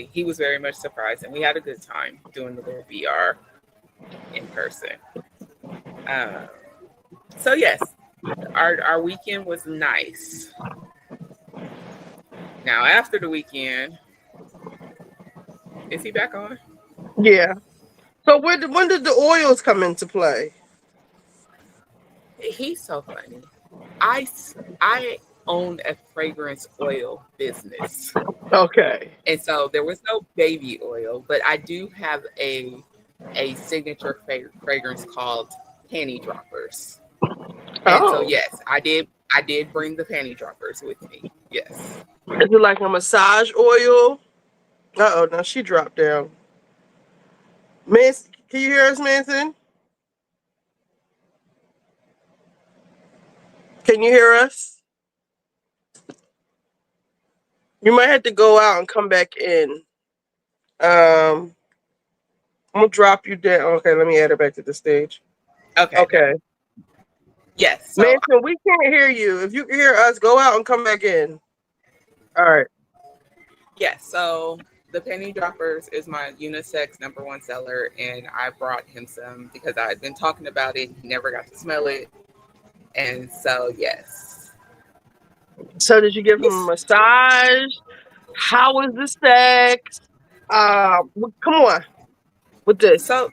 he was very much surprised, and we had a good time doing the little VR in person. Um, so yes, our weekend was nice. Now after the weekend, is he back on? Yeah. So when did the oils come into play? He's so funny. I own a fragrance oil business, Okay. and so there was no baby oil, but I do have a signature fragrance called panty droppers. And so Oh. yes, I did bring the panty droppers with me. Yes. Is it like a massage oil? Uh oh, now she dropped down. Miss, can you hear us, Manson? Can you hear us? You might have to go out and come back in. I'm gonna drop you down. Okay, let me add her back to the stage. Okay. Okay. Yes. So Manson, we can't hear you. If you can hear us, go out and come back in. All right. yes. So the penny droppers is my unisex number one seller, and I brought him some because I had been talking about it. He never got to smell it, and so yes. So did you give him a Yes. massage? How was the sex? Come on with this. So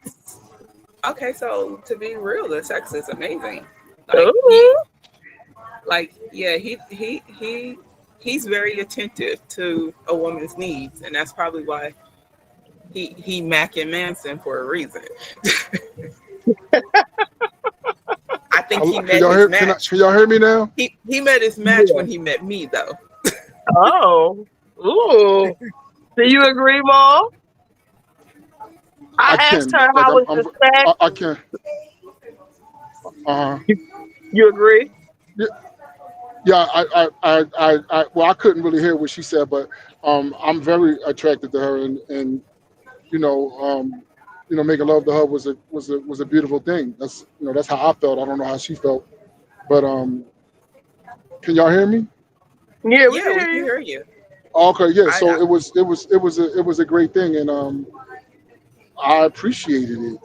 okay. So to be real, the sex is amazing. Like Ooh. he's very attentive to a woman's needs, and that's probably why he macking Manson for a reason. I think he Can met y'all his hear? match. Can y'all hear me now? He met his match Yeah. when he met me, though. Oh. Ooh. Do you agree, Mom? I I asked can. her Like how was the sex. I can. Uh, You, you agree? yeah, yeah. Well, I couldn't really hear what she said, but I'm very attracted to her, and you know, um, making love to her was a beautiful thing. That's how I felt. I don't know how she felt, but can y'all hear me? Yeah, we can Yeah, we hear can you. hear you. Okay, yeah. So I it was a great thing, and I appreciated it.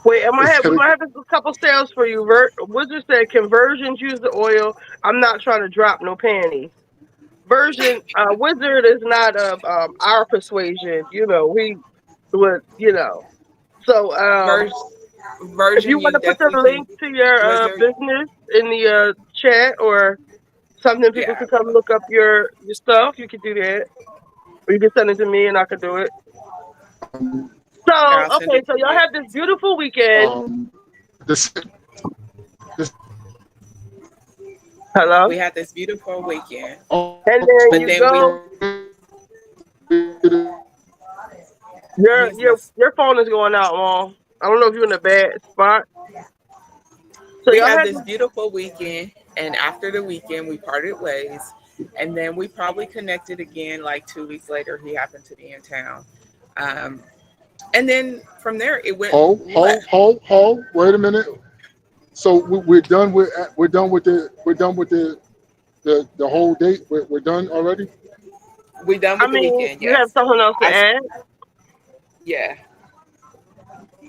We Instead of might have a couple sales for you. Wizard said conversions use the oil. I'm not trying to drop no panties. Wizard is not of our persuasion. We would, So Ver- if you version want you to put the definitely link can to your wizard. business in the chat or something, people Yeah, can I come will. look up your stuff. You can do that, or you can send it to me and I can do it. Here, So I'll send okay, it so to y'all you. have this beautiful weekend. this, this Hello, We had this beautiful weekend, and oh, then but you then we go. Your he's your listening. your phone is going out, Mom. I don't know if you're in a bad spot. So We y'all had had this this. beautiful weekend, and after the weekend, we parted ways, and then we probably connected again like 2 weeks later. He happened to be in town, um, and then from there it went left. Wait a minute. So we're done with the whole date. We're done already. We done I with the mean, weekend, you have yes. something else to I add? yeah.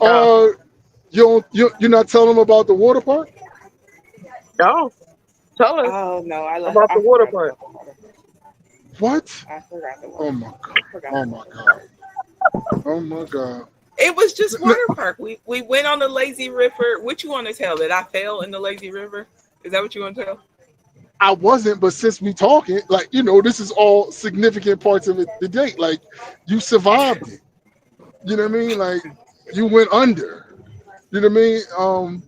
Oh, Uh, you're not telling them about the water park? oh, tell us Oh no, about the I water forgot park. about the water. What? I forgot the Oh water. my god! Forgot Oh the my water. god! Oh my god! It was just N- water park. We went on the lazy river. What you want to tell that I fell in the lazy river? Is that what you want to tell? I wasn't, but since we talking, like this is all significant parts of it. The date, like you survived it. You know what I mean? Like you went under. You know what I mean?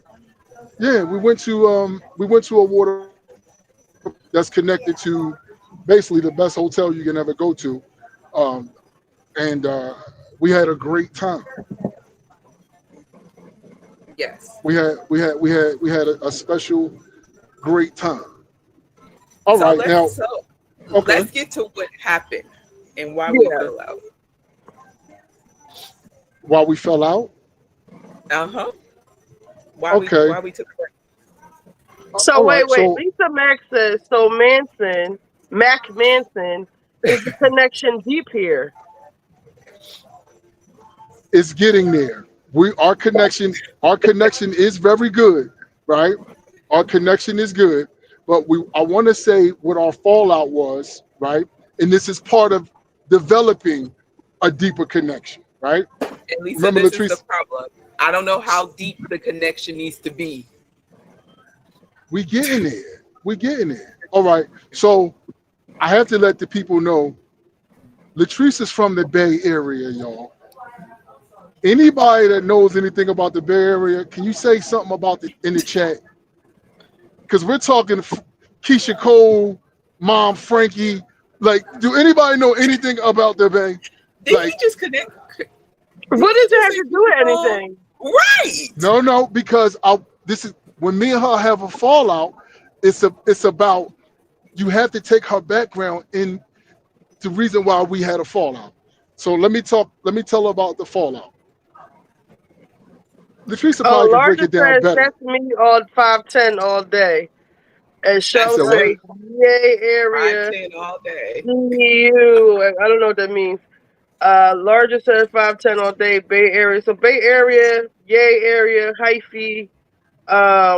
Yeah, we went to a water park that's connected to basically the best hotel you can ever go to, um, and we had a great time. Yes. We had a special great time. All So right, now okay, let's get to what happened and why we Yeah. fell out. while we fell out. Uh huh. Okay, Why we took a break. So all right. wait. So Lisa Mack says so. Manson, is the connection deep here? it's getting there. We our connection is very good, right? Our connection is good, but I want to say what our fallout was, right? And this is part of developing a deeper connection, right? And Lisa, Remember, this is the Latrice, problem. I don't know how deep the connection needs to be. we getting there. We getting there. All right. So I have to let the people know Latrice is from the Bay Area, y'all. Anybody that knows anything about the Bay Area, can you say something about the in the chat? Because we're talking Keisha Cole, Mom Frankie. Like, do anybody know anything about the Bay? Did he Like, just connect? Did What he does it just have say to do with people? anything? Right. no, no, because this is when me and her have a fallout. It's about you have to take her background in the reason why we had a fallout. So let me talk. Let me tell her about the fallout. Latrice Oh, probably can break Larger it down says better. that's me on 5'10" all day. And You Shell That's said what? say, right. yay Five area. ten all day. You. I don't know what that means. Larger says 5'10" all day. Bay Area. So Bay Area, yay area, hyphy.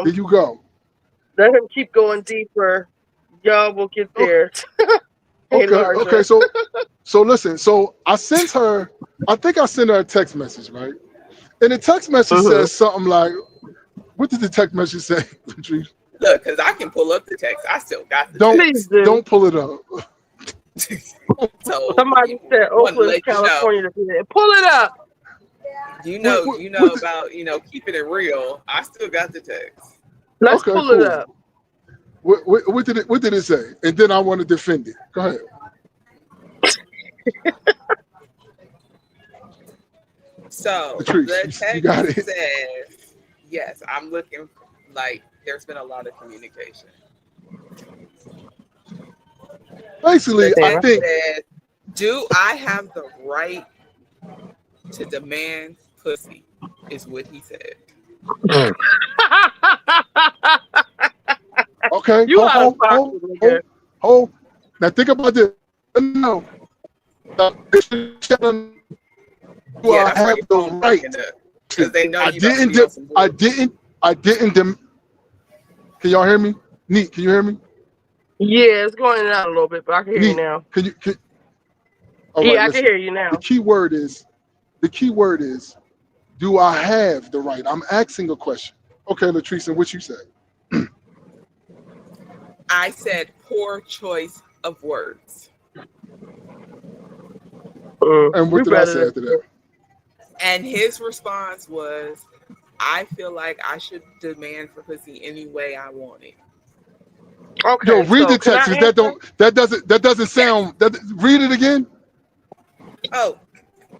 There Um, you go. Let him keep going deeper. Y'all will get Okay, there. Hey, okay, okay. Larger. So listen. So I sent her. I think I sent her a text message, right? And the text message Mm-hmm. says something like, "What did the text message say?" Latrice? Look, because I can pull up the text. I still got the Don't Please text. do. pull it up. So Somebody said want to Oakland, let you know. California to be there. Pull it up. You know What the, about keeping it real. I still got the text. Let's okay, pull it cool. up. What did it say? And then I want to defend it. Go ahead. So Latrice, the you got text it. says, yes, I'm looking like there's been a lot of communication. The Basically, I Yeah. text think says, do I have the right to demand pussy? Is what he said. okay. You out of pocket, nigga. Hold. Now think about this. No, do Yeah, I that's why have your the phone right? breaking up because they know I you about to didn't. be on some I bull. didn't. I didn't. Can y'all hear me? Neat. Can you hear me? Yeah, it's going in and out a little bit, but I can hear you Neat. now. Can you? All right. Yeah, I can Listen. hear you The now. key word is. The key word is. Do I have the right? I'm asking a question. Okay, Latrice, and what you said? I said poor choice of words. And what You did I better say than after that? that. And his response was, I feel like I should demand for pussy any way I want it. Yo, Okay, read so the can text. I Cause answer? that doesn't Yes. sound. That read it again. Oh,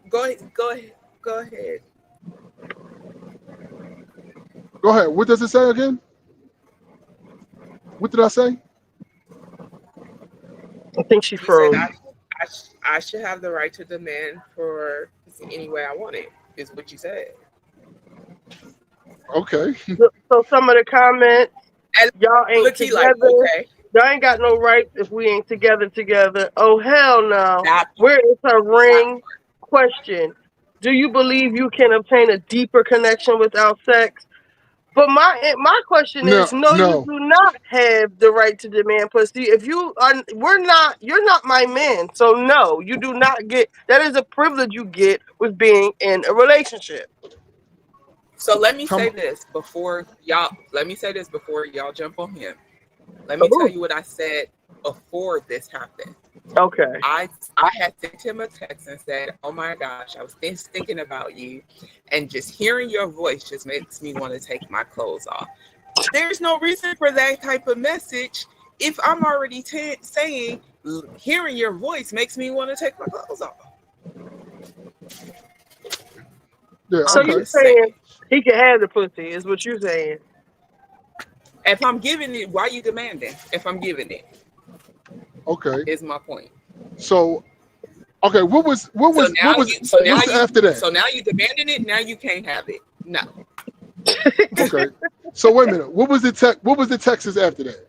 go ahead. Go ahead. Go ahead. Go ahead. What does it say again? What did I say? I think she You said froze. I should have the right to demand for pussy any way I want it, is what you said. Okay. So some of the comments, And y'all ain't look, he like, together. okay, Y'all ain't got no rights if we ain't together together. Oh hell no. that part, Where is her that ring? part. Question. Do you believe you can obtain a deeper connection without sex? But my question is, No, no, you no. do not have the right to demand pussy. If you are, you're not my man. So no, you do not get. That is a privilege you get with being in a relationship. So let me Come. say this before y'all. Let me say this before y'all jump on him. Let me tell Oh, you what I said before this happened. okay. I had sent him a text and said, "Oh my gosh, I was thinking about you, and just hearing your voice just makes me want to take my clothes off." There's no reason for that type of message if I'm already saying hearing your voice makes me want to take my clothes off. Yeah. So I'm Okay. you just saying saying. he can have the pussy? Is what you saying? If I'm giving it, why are you demanding? If I'm giving it, Okay. is my point. So okay. So now What's after that? so now you demanding it. Now you can't have it. No. Okay. So wait a minute. What was the Texas after that?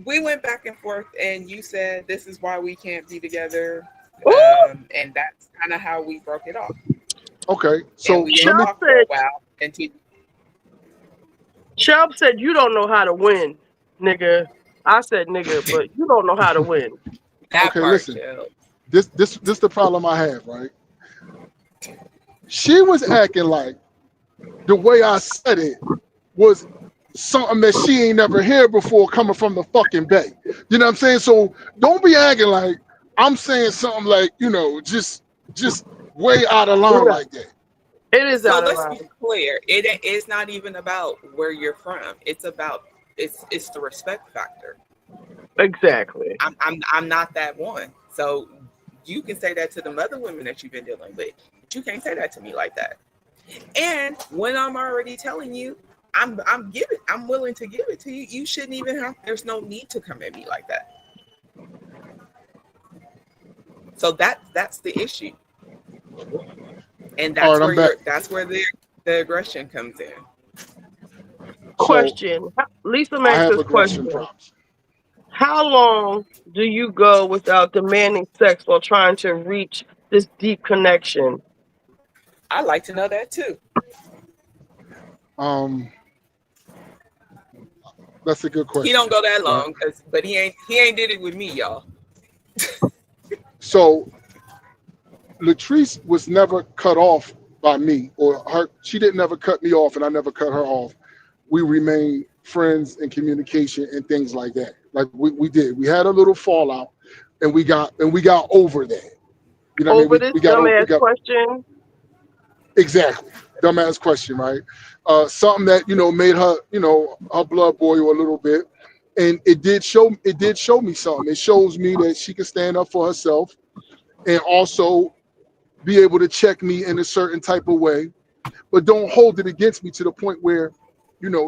We went back and forth, and you said this is why we can't be together. Ooh, And that's kind of how we broke it off. Okay. And So we let didn't me. Shelp talk for a said. while until Shelp said you don't know how to win, nigga. I said nigga, but you don't know how to win. that Okay. part, Listen. chill. This the problem I have. Right. She was acting like the way I said it was something that she ain't never heard before coming from the fucking bay. You know what I'm saying? So don't be acting like I'm saying something like, just way out of line Yeah, like that. it is So out of let's be line. clear. It is not even about where you're from. It's about it's the respect factor. Exactly. I'm not that one. So you can say that to the other women that you've been dealing with, but you can't say that to me like that. And when I'm already telling you, I'm willing to give it to you. You shouldn't even have. There's no need to come at me like that. So that's the issue, and All right, I'm back. that's where the aggression comes in. So Question. Lisa I makes have this aggression question. problems. How long do you go without demanding sex while trying to reach this deep connection? I like to know that too. Um, that's a good He question, don't go that right? long, but he ain't did it with me, y'all. So Latrice was never cut off by me, or her. She didn't never cut me off, and I never cut her off. We remained friends in communication and things like that. Like we did. We had a little fallout, and we got over that. You know what I mean? Over We this we got we dumbass got question? exactly dumbass question, right? Something that made her her blood boil a little bit, and it did show me something. It shows me that she can stand up for herself and also be able to check me in a certain type of way, but don't hold it against me to the point where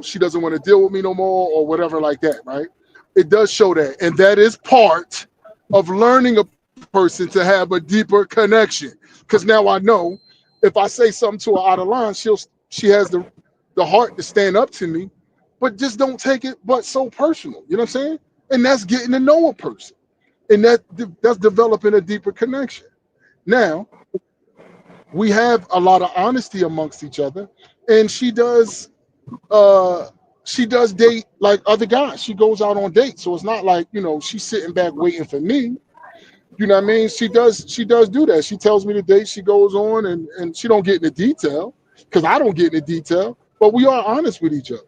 she doesn't want to deal with me no more or whatever like that, right? It does show that, and that is part of learning a person to have a deeper connection, because now I know if I say something to her out of line, she has the heart to stand up to me, but just don't take it but so personal. You know what I'm saying? And that's getting to know a person, and that's developing a deeper connection. Now we have a lot of honesty amongst each other, and uh she does date like other guys. She goes out on dates, so it's not like she's sitting back waiting for me. You know what I mean? She does do that. She tells me the dates she goes on, and she don't get into detail because I don't get into detail, but we are honest with each other.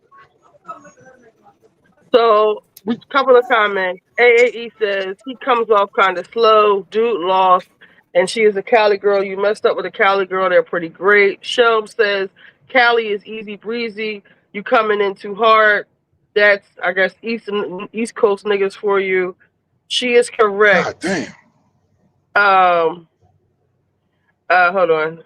So, We couple of comments. AAE says he comes off kind of slow. Dude lost, and she is a Cali girl. You messed up with a Cali girl. They're pretty great. Shelb says Cali is easy breezy. You coming in too hard. That's, I guess, East Coast niggas for you. She is God correct. damn. Um. Hold on.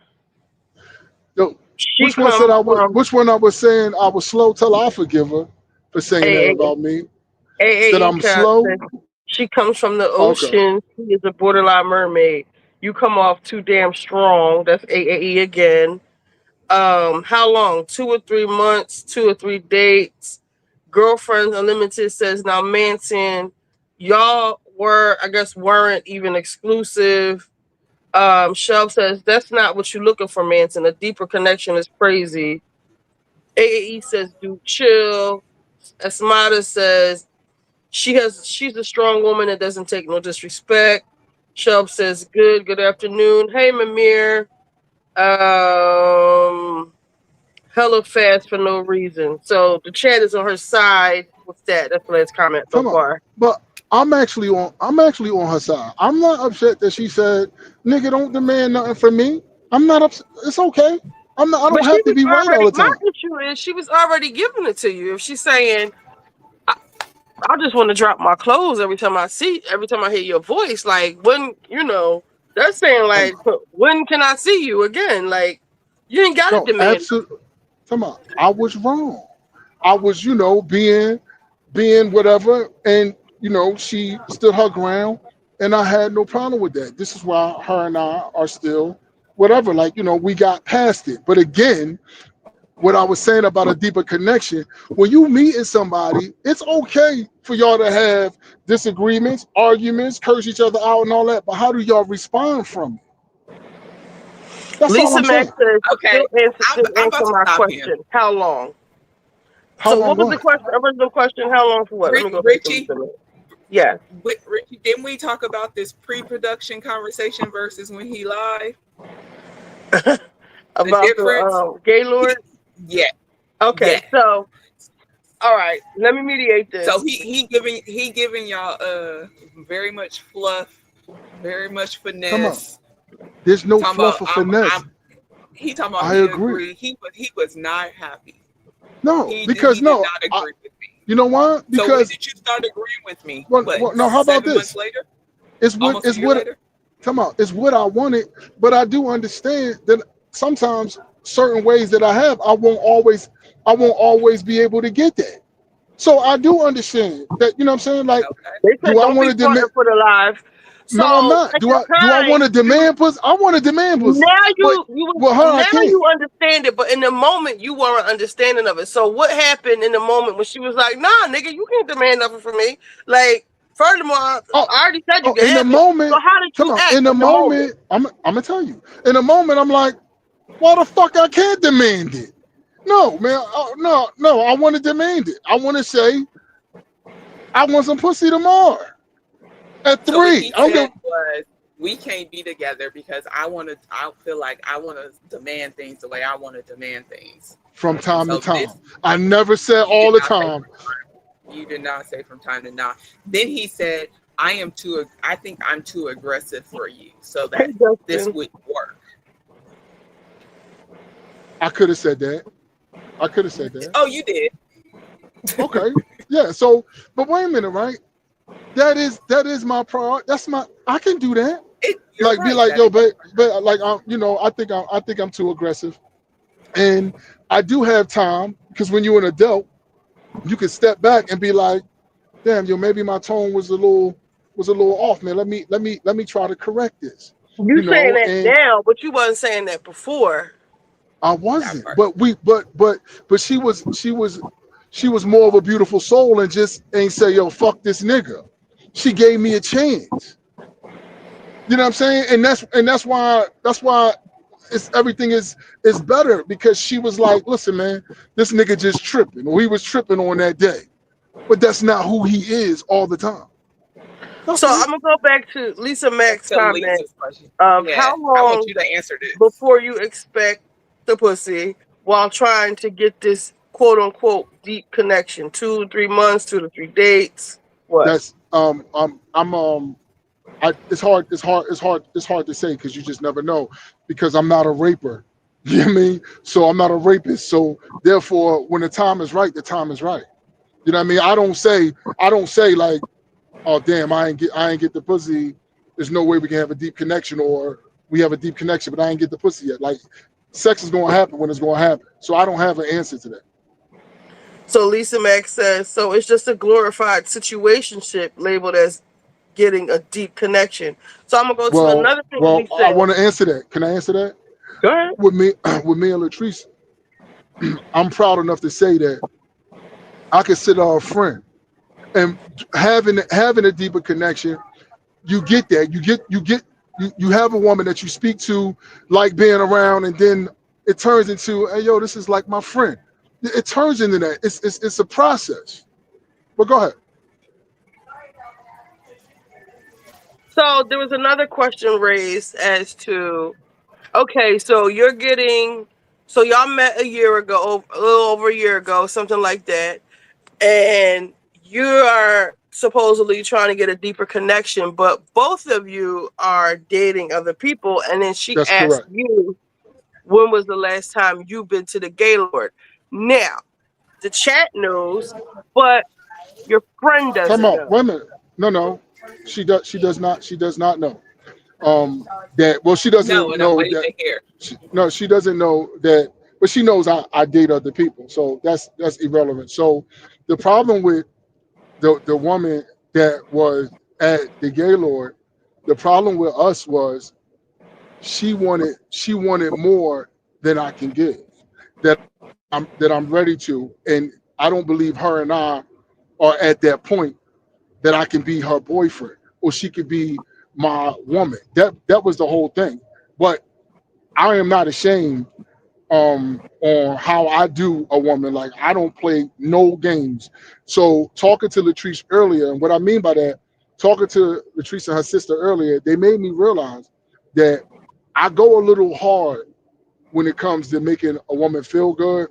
Yo, She which one said comes I was? from Which one I was saying I was slow? Till I forgive her for saying that AA. about me. That AAE I'm slow. says she comes from the Okay. ocean. She is a borderline mermaid. You come off too damn strong. That's AAE again. How long? 2 or 3 months, 2 or 3 dates. Girlfriends Unlimited says now Manson, y'all were, I guess, weren't even exclusive. Shelf says that's not what you're looking for, Manson. A deeper connection is crazy. AAE says, "Dude, chill." Esmada says she's a strong woman that doesn't take no disrespect. Shelf says, Good afternoon. Hey, Mamir. Um, hella fast for no reason. So the chat is on her side with that. That's the last comment so Come on. far. But I'm actually on her side. I'm not upset that she said, "Nigga, don't demand nothing from me." I'm not upset. It's okay. I But don't she have to was be right all already, the my time. issue is she was already giving it to you. If she's saying, I just want to drop my clothes every time I hear your voice, like when, that's saying Come like, on. when can I see you again? Like, you ain't got to No, demand. absolutely. Come on. I was wrong. I was, being whatever, and she stood her ground, and I had no problem with that. This is why her and I are still whatever. Like, we got past it. But again, what I was saying about a deeper connection, when you meeting somebody, it's okay for y'all to have disagreements, arguments, curse each other out and all that. But how do y'all respond from it? That's all Lisa I'm Mack saying. says, Okay, didn't I'm answer about to my stop him. question. How long? How So long what was the what? question? Original question, how long for what? Let me go back to Richie, Lisa Mack. Yeah. Richie, didn't we talk about this pre-production conversation versus when he live? The About the difference? Gaylord? He, yeah, Okay, yeah. so all right, let me mediate So this. he giving y'all very much fluff, very much Come on. finesse. There's no Talking about fluff or finesse. he talking about I he agree. agreed. He was not happy. No, He because did no, not agree with me. you know why? So when Because did you start agreeing with me? What, no, how about 7 months this? later? It's what Almost a it's year what later? come on, it's what I wanted, but I do understand that sometimes certain ways that I have, I won't always be able to get that. So I do understand that, you know what I'm saying? Like, Okay. They do said I don't want be to demand? fronting for the live. No, I'm So not. at Do the I want time, to demand pussy? I want to demand pussy. now But with her I now can't. you understand it, but in the moment you weren't understanding of it. So what happened in the moment when she was like, "Nah, nigga, you can't demand nothing from me." Like, furthermore, I Oh, already said you oh, can in the have it. So moment, how did come you on. act In the in the moment? moment, I'm gonna tell you. In the moment, I'm like, why the fuck I can't demand it? No, man. Oh, no, no. I want to demand it. I want to say I want some pussy tomorrow at So what 3. he I don't said give was, we can't be together because I feel like I want to demand things the way I want to demand things. from And time to so time. this, I never said you did all the not say time. you did not say from time to time. Then he said, I think I'm too aggressive for you so Hey, that this Justin. would work. I could have said that. I could have said that. Oh, you did. Okay. Yeah. So, but wait a minute, right? That is my priority. That's my. I can do that. You're Like, be right. like, That yo, is but like, I think I'm too aggressive, and I do have time because when you're an adult, you can step back and be like, damn, yo, maybe my tone was a little off, man. Let me try to correct this, You saying that and now, but you wasn't saying that before. I that wasn't, part. but she was more of a beautiful soul and just ain't say, yo, fuck this nigga. She gave me a chance. You know what I'm saying? And that's why it's everything is better because she was like, listen, man, this nigga just tripping. Or he was tripping on that day. But that's not who he is all the time. That's So it. I'm gonna go back to Lisa Back Mack's to comment Lisa's question. of Yeah, how I want long you to answer this. before you expect the pussy while trying to get this quote unquote deep connection. 2 to 3 months, 2 to 3 dates. What? That's it's hard to say because you just never know because I'm not a raper. You know what I mean? So I'm not a rapist. So therefore, when the time is right, the time is right. You know what I mean? I don't say like, oh damn, I ain't get the pussy. There's no way we can have a deep connection, or we have a deep connection, but I ain't get the pussy yet. Like, sex is gonna happen when it's gonna happen. So I don't have an answer to that. So Lisa Mack says, so it's just a glorified situationship labeled as getting a deep connection. So I'm gonna go to Well, another thing well, he I said. want to answer that. Can I answer that? Go ahead. With me, with me and Latrice, I'm proud enough to say that I consider her a friend, and having a deeper connection, you get that. You get You have a woman that you speak to, like being around, and then it turns into, hey, yo, this is like my friend. It turns into that. It's a process. But go ahead. So there was another question raised as to, okay, so you're getting, so y'all met a year ago, a little over a year ago, something like that, and you are supposedly trying to get a deeper connection, but both of you are dating other people, and then she That's asked correct. you, when was the last time you've been to the Gaylord? Now, the chat knows, but your friend Time doesn't out. know. Wait a minute. No, no. She does not. She does not know. That well, she No, doesn't and I'm know waiting that. to hear. No, she doesn't know that. But she knows I date other people. So that's irrelevant. So the problem with the woman that was at the Gaylord, the problem with us was she wanted more than I can give. That I'm ready to, and I don't believe her and I are at that point that I can be her boyfriend or she could be my woman. That was the whole thing. But I am not ashamed on how I do a woman. Like I don't play no games. So talking to Latrice earlier, and what I mean by that, talking to Latrice and her sister earlier, they made me realize that I go a little hard when it comes to making a woman feel good,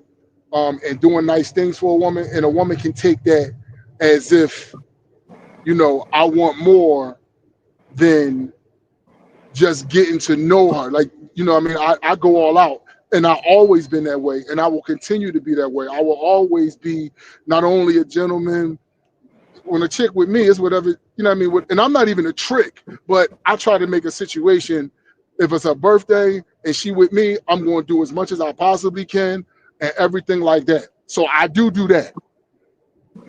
and doing nice things for a woman, and a woman can take that as if I want more than just getting to know her. Like, I mean, I go all out. And I've always been that way. And I will continue to be that way. I will always be not only a gentleman, when a chick with me is whatever, what I mean? And I'm not even a trick, but I try to make a situation. If it's her birthday and she with me, I'm going to do as much as I possibly can and everything like that. So I do that.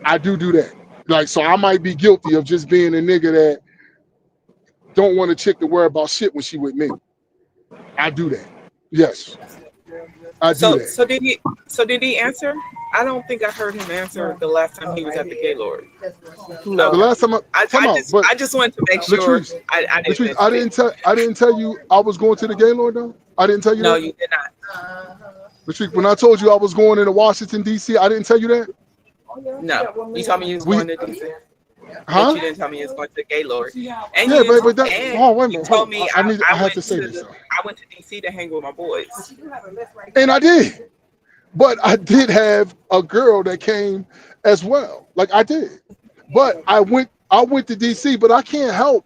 I do that. Like, so I might be guilty of just being a nigga that don't want a chick to worry about shit when she with me. I do that. Yes, I do So that. so did he so did he answer? I don't think I heard him answer the last time he was at the Gaylord. The No. Okay. last time I time out, just but I just wanted to make sure Latrice, I didn't Latrice, miss it. I didn't tell you I was going to the Gaylord though. I didn't tell you No, that. you did not. Latrice, when I told you I was going into Washington D.C., I didn't tell you that. No. You told me you was We, going to DC, but huh? you didn't tell me you was going to the Gaylord. And Yeah, you but that. and Oh, wait a you minute, told hold me on. I I have went to say to this though. DC to hang with my boys. And I did, but I did have a girl that came as well. Like I did, but I went to D.C., but I can't help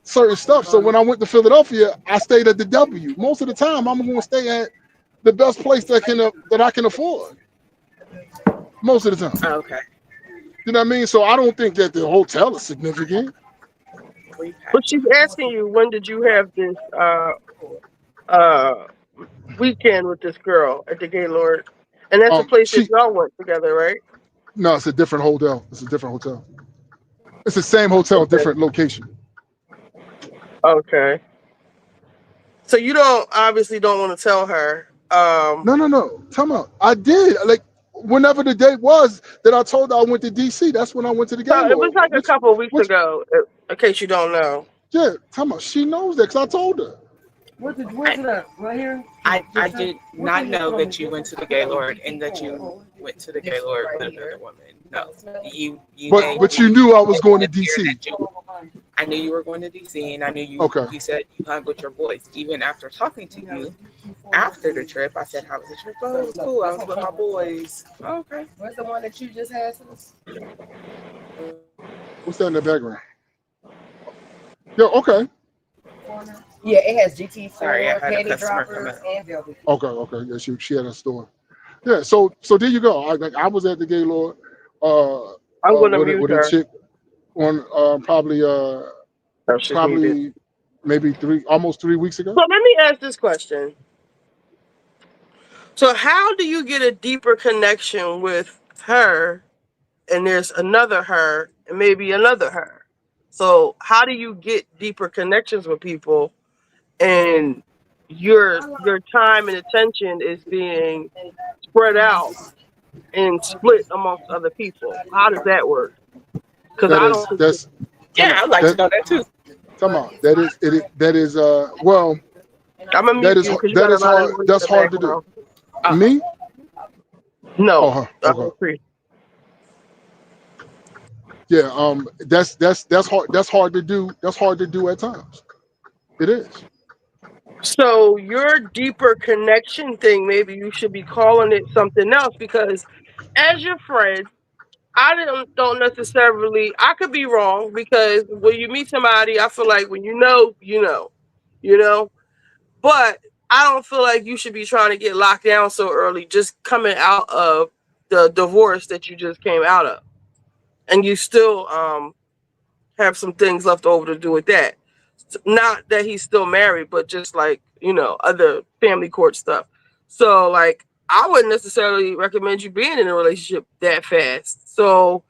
certain stuff. So when I went to Philadelphia, I stayed at the W. Most of the time, I'm going to stay at the best place that I can afford. Most of the time, Okay. you know what I mean. So I don't think that the hotel is significant. But she's asking you, when did you have this uh weekend with this girl at the Gaylord? And that's a place that She y'all went together, right? No, it's a different hotel. It's a different hotel. It's the same hotel, Okay. different location. Okay. So you don't obviously don't want to tell her. No, no, no. Tell me, I did. Like whenever the date was that I told her I went to DC, that's when I went to the So it was Gaylord. like a Which, couple of weeks which, ago, in case you don't know. yeah. Tell me, she knows that because I told her. I, I did not know that you went to the Gaylord and that you went to the Gaylord with another woman. No, you named But you me knew I was in going to the fear DC. that you. I knew you were going to DC, and I knew Okay. you said you hung with your boys. Even after talking to you after the trip, I said, "How was the trip?" Oh, it was cool. I was with my boys. Oh, okay. What's that in the background? Yo, okay. Sorry, I had a customer come in. Okay, okay. Yeah, she had a store. Yeah, so there you go. I was at the Gaylord I'm going to with mute a her. chick on Oh, she's muted. probably maybe almost 3 weeks So ago. let me ask this question. So how do you get a deeper connection with her, and there's another her and maybe another her? So how do you get deeper connections with people, and your time and attention is being spread out and split amongst other people? How does that work? Because That I is don't think that's time Yeah, out. I'd like to That know that too. Come on, that is it. That is well, I'm gonna mute you because you got that a is lot of hard. noise in That's the hard to do. background. Oh, Me? Oh, No, huh. Okay. Chris. Yeah. That's hard. That's hard to do. That's hard to do at times. It is. So your deeper connection thing, maybe you should be calling it something else because as your friend, I don't necessarily. I could be wrong because when you meet somebody, I feel like when you know. But I don't feel like you should be trying to get locked down so early, just coming out of the divorce that you just came out of, and you still have some things left over to do with that. Not that he's still married, but just like other family court stuff. So like, I wouldn't necessarily recommend you being in a relationship that fast. So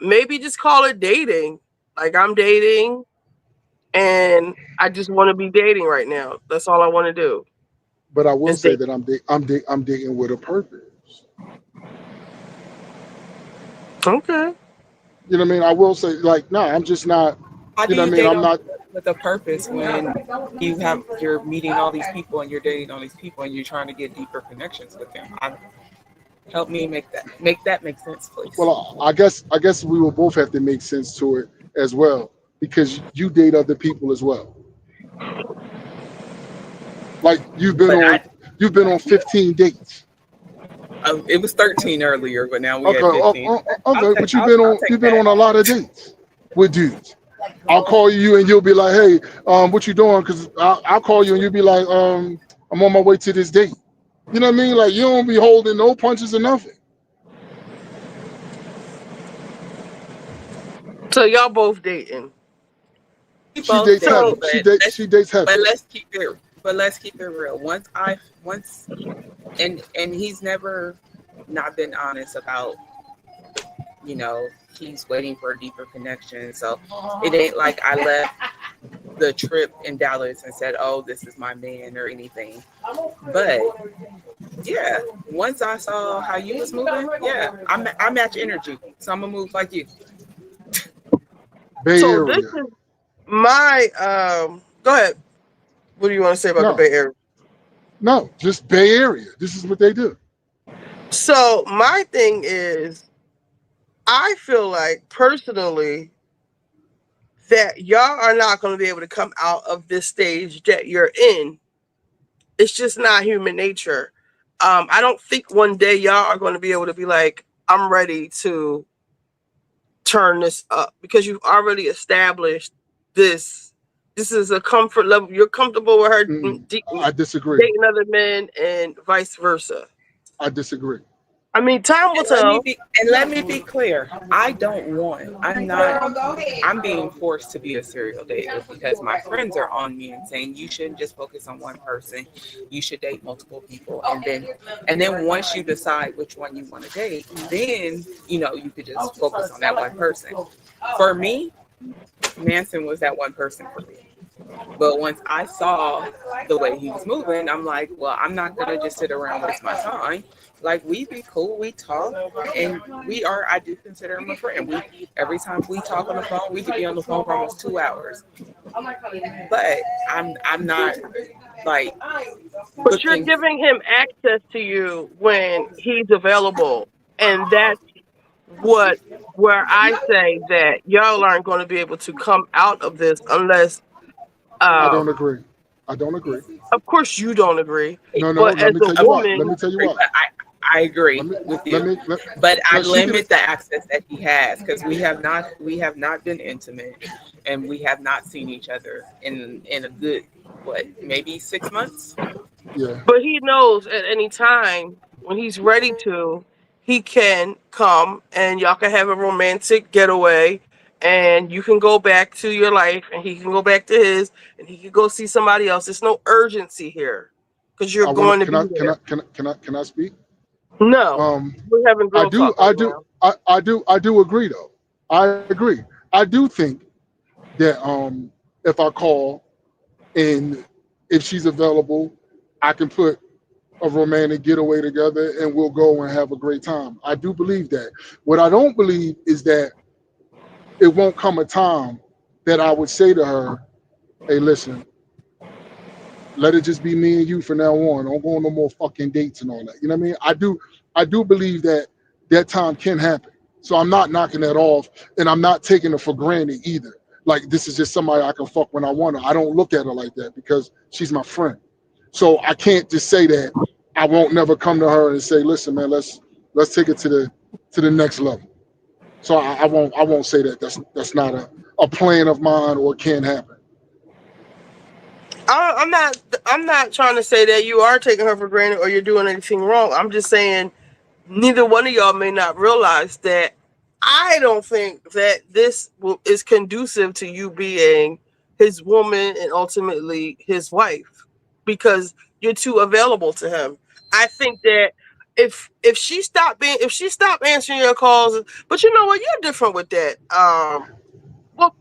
maybe just call it dating. Like, I'm dating and I just want to be dating right now. That's all I want to do But I will is say date. that I'm dating with a purpose. Okay. You know what I mean? I will say like, no, I'm just not. how You do know you what I mean? date I'm on not. with a purpose when you're meeting all these people and you're dating all these people and you're trying to get deeper connections with them? Help me make that make sense, please. Well, I guess we will both have to make sense to it as well because you date other people as well. Like But you've been on 15 dates. it was 13 earlier, but now we Okay, at 15. okay, but I'll you've take been that. on a lot of dates with dudes. I'll call you and you'll be like, hey, what you doing? Because I'll call you and you'll be like, I'm on my way to this date. You know what I mean? Like you don't be holding no punches or nothing. So y'all both dating. We She both dates dating, heavy. So She dates heavy. let's keep it real. Once and he's never not been honest about, you know, he's waiting for a deeper connection. So it ain't like I left the trip in Dallas and said, "Oh, this is my man" or anything. But yeah, once I saw how you was moving, yeah, I match energy, so I'm gonna move like you. Bay so this Area. is my go ahead. What do you want to say about the No, Bay Area? no, just Bay Area. This is what they do. So my thing is, I feel like personally that y'all are not going to be able to come out of this stage that you're in. It's just not human nature. I don't think one day y'all are going to be able to be like, I'm ready to turn this up because you've already established this. This is a comfort level. You're comfortable with her Mm, I disagree. dating other men and vice versa. I disagree. I mean, time will tell. Let me be clear. I'm being forced to be a serial dater because my friends are on me and saying you shouldn't just focus on one person. You should date multiple people, and then once you decide which one you want to date, then you could just focus on that one person. For me, Manson was that one person for me. But once I saw the way he was moving, I'm like, well, I'm not gonna just sit around and waste my time. Like we be cool, we talk, and we are. I do consider him a friend. We every time we talk on the phone, we could be on the phone for almost 2 hours. But I'm not like But you're looking. giving him access to you when he's available. And that's what where I say that y'all aren't going to be able to come out of this unless I don't um agree. I don't agree. of course you don't agree, No, no. but Let as me a tell you why. Let woman, me tell you But why. I agree Let me with let you. me let. But I She can. limit the access that he has because we have not been intimate, and we have not seen each other in a good what maybe 6 months. Yeah. but he knows at any time when he's ready to, he can come and y'all can have a romantic getaway and you can go back to your life and he can go back to his and he can go see somebody else. There's no urgency here because you're I want going to. to be there. Can I speak? No, Um, we're having I girl do. talk right now. I do agree though. I agree. I do think that if I call and if she's available, I can put a romantic getaway together and we'll go and have a great time. I do believe that. What I don't believe is that it won't come a time that I would say to her, hey, listen, let it just be me and you from now on. Don't go on no more fucking dates and all that. You know what I mean? I do believe that that time can happen. So I'm not knocking that off, and I'm not taking it for granted either. Like this is just somebody I can fuck when I want her. I don't look at her like that because she's my friend. So I can't just say that I won't never come to her and say, listen, man, let's take it to the next level. So I won't say that. That's not a plan of mine or can happen. I'm not. I'm not trying to say that you are taking her for granted or you're doing anything wrong. I'm just saying neither one of y'all may not realize that I don't think that is conducive to you being his woman and ultimately his wife because you're too available to him. I think that if she stopped answering your calls, but you know what, you're different with that. Well,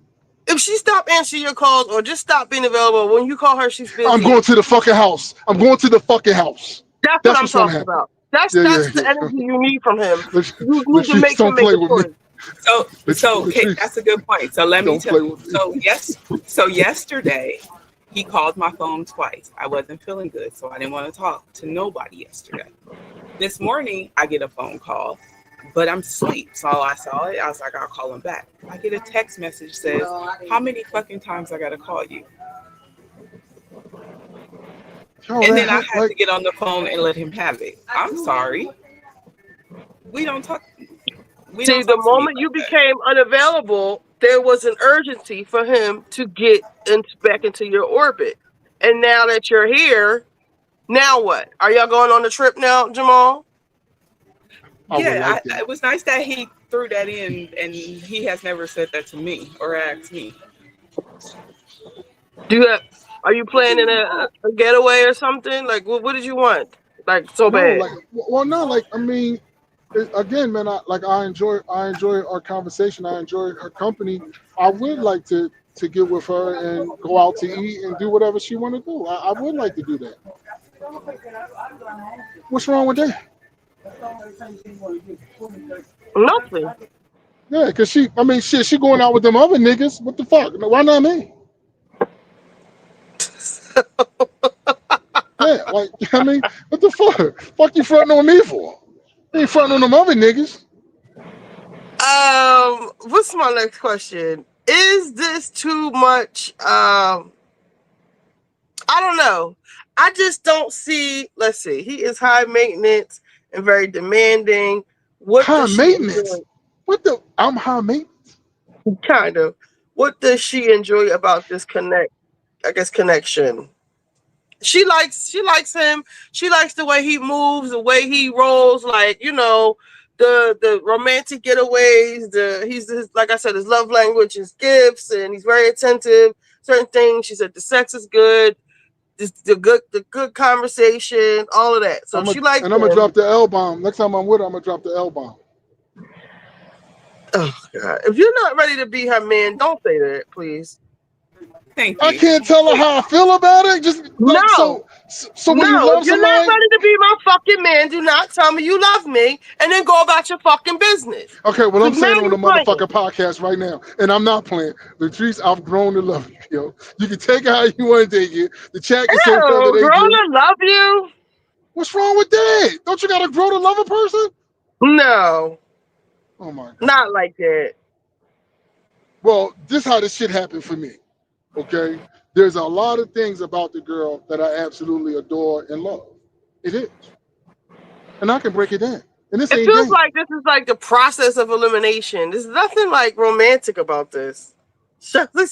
if she stopped answering your calls or just stopped being available when you call her, she's I'm busy. going to the fucking house. I'm going to the fucking house. That's what That's I'm what's gonna talking happen. about. That's Yeah, yeah, that's the yeah. energy you need from him. You need to Latrice, make him don't make play a with me. choice. So okay, Latrice, that's a good point. So let me don't tell. play with me. So yesterday, he called my phone twice. I wasn't feeling good, so I didn't want to talk to nobody yesterday. This morning, I get a phone call, but I'm asleep. So I saw it. I was like, I'll call him back. I get a text message says, "How many fucking times I gotta call you?" Yo, And that then I had like to get on the phone and let him have it. I'm sorry. We don't talk. We See, don't the talk to me moment like you that. became unavailable, there was an urgency for him to get back into your orbit. And now that you're here, now what? Are y'all going on the trip now, Jamal? I would Yeah, like that. it was nice that he threw that in, and he has never said that to me or asked me. Do you have, are you planning a getaway or something? Like, what did you want? Like, so No, bad? like well, no, like I mean, again, man, I enjoy our conversation. I enjoy her company. I would like to get with her and go out to eat and do whatever she want to do. I would like to do that. What's wrong with that? Nothing. Yeah, cause I mean, shit, she going out with them other niggas. What the fuck? Why not me? Yeah, like I mean, what the fuck? Fuck you fronting on me for? You ain't fronting on them other niggas. What's my next question? Is this too much? I don't know. I just don't see. Let's see. He is high maintenance and very demanding. What High does she maintenance. enjoy? What the? I'm high maintenance. Kind of. What does she enjoy about this I guess connection. She likes him. She likes the way he moves, the way he rolls. Like the romantic getaways. Like I said, his love language is gifts, and he's very attentive. Certain things. She said the sex is good. The good conversation, all of that. So I'm a, she likes and I'm gonna him. drop the L bomb. Next time I'm with her, I'm gonna drop the L bomb. Oh God! If you're not ready to be her man, don't say that, please. Thank I you. can't tell her how I feel about it. Just like No, so when you no. If love you're not somebody, ready to be my fucking man, do not tell me you love me, and then go about your fucking business. okay. Well, I'm Because now saying on the you're playing. motherfucking podcast right now, and I'm not playing. Latrice, I've grown to love you, yo. You can take it how you want to take it. The chat can say whatever Oh, they girl, do. I love you. What's wrong with that? Don't you gotta grow to love a person? No, Oh my god. not like that. Well, this how this shit happened for me. Okay, there's a lot of things about the girl that I absolutely adore and love. It is, and I can break it down. And this It ain't feels game. like this is like the process of elimination. There's nothing like romantic about this.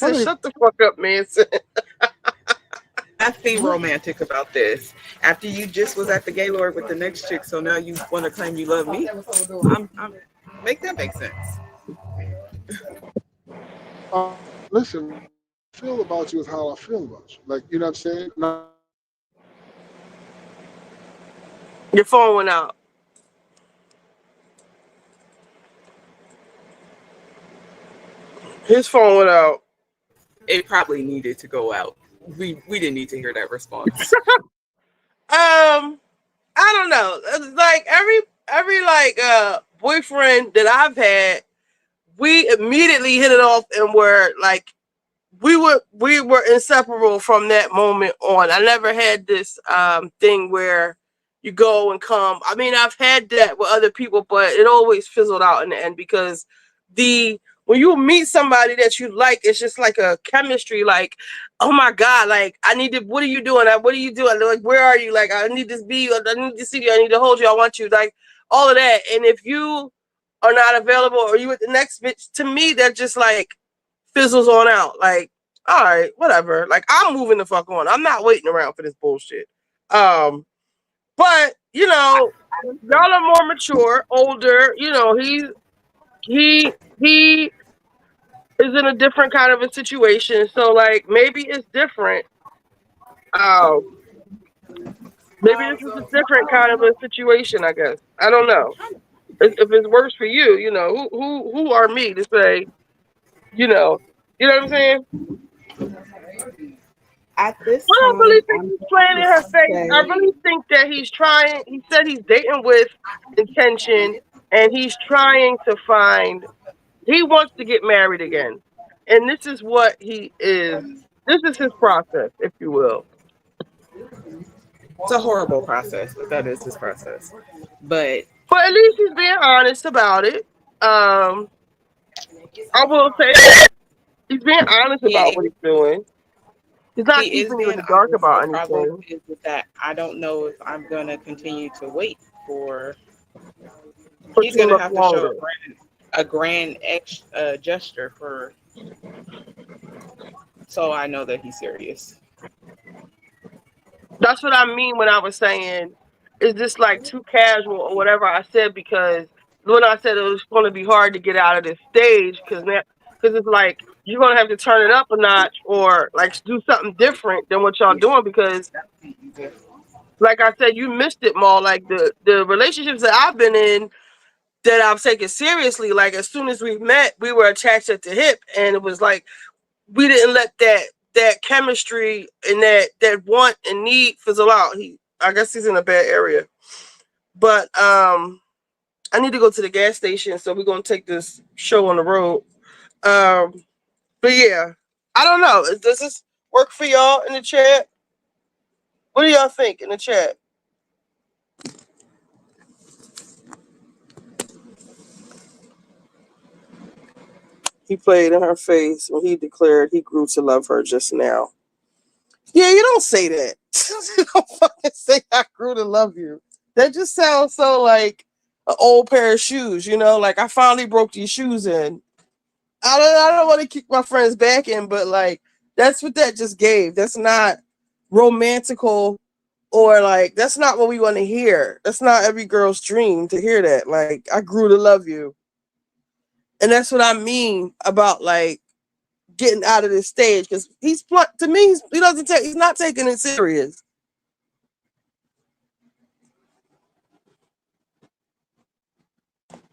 What Listen, ain't shut the fuck up, Manson. Nothing what? romantic about this. After you just was at the Gaylord with the next chick, so now you want to claim you love me? I'm make that make sense. Listen, man. How I feel about you is how I feel about you. Like you know what I'm saying? Your phone went out. His phone went out. It probably needed to go out. We didn't need to hear that response. I don't know. Like every boyfriend that I've had, we immediately hit it off and were like we were inseparable from that moment on. I never had this thing where you go and come. I mean, I've had that with other people, but it always fizzled out in the end because the when you meet somebody that you like, it's just like a chemistry. Like, oh my god, like I need to. What are you doing? What are you doing? Like, where are you? Like, I need to be you. I need to see you. I need to hold you. I want you. Like all of that. And if you are not available or you with the next bitch, to me, that just like fizzles on out. Like, all right, whatever. Like, I'm moving the fuck on. I'm not waiting around for this bullshit. Um, but y'all are more mature, older. He is in a different kind of a situation. So like maybe it's different. Um, maybe this is a different kind of a situation, I guess. I don't know. If it's worse for you, who are me to say, you know what I'm saying? At this But I really time, think I'm he's going playing in to her face. I say really think that he's trying. He said he's dating with intention, and he's trying to find. He wants to get married again, and this is what he is. This is his process, if you will. it's a horrible process, but that is his process. But But at least he's being honest about it. Um, I will say that he's being honest about what he he's doing. He's not he is keeping you in being the dark honest. The about problem anything is with that I don't know if I'm gonna continue to wait for. for He's too gonna much have to show longer. a grand gesture for so I know that he's serious. That's what I mean when I was saying, is this like too casual or whatever I said? Because when I said it was going to be hard to get out of this stage, because it's like you're going to have to turn it up a notch or like do something different than what y'all doing. Because like I said, you missed it, more. Like the relationships that I've been in that I've taken seriously. Like as soon as we met, we were attached at the hip, and it was like we didn't let that chemistry and that want and need fizzle out. I guess he's in a bad area. But I need to go to the gas station, so we're gonna take this show on the road. Um but yeah. I don't know. Does this work for y'all in the chat? What do y'all think in the chat? He played in her face when he declared he grew to love her just now. Yeah, you don't say that. You don't fucking say I grew to love you. That just sounds so like an old pair of shoes, like I finally broke these shoes in. I don't want to kick my friend's back in, but like that's what that just gave. That's not romantical or like that's not what we want to hear. That's not every girl's dream to hear that. Like I grew to love you. And that's what I mean about like getting out of this stage because to me he's not taking it serious.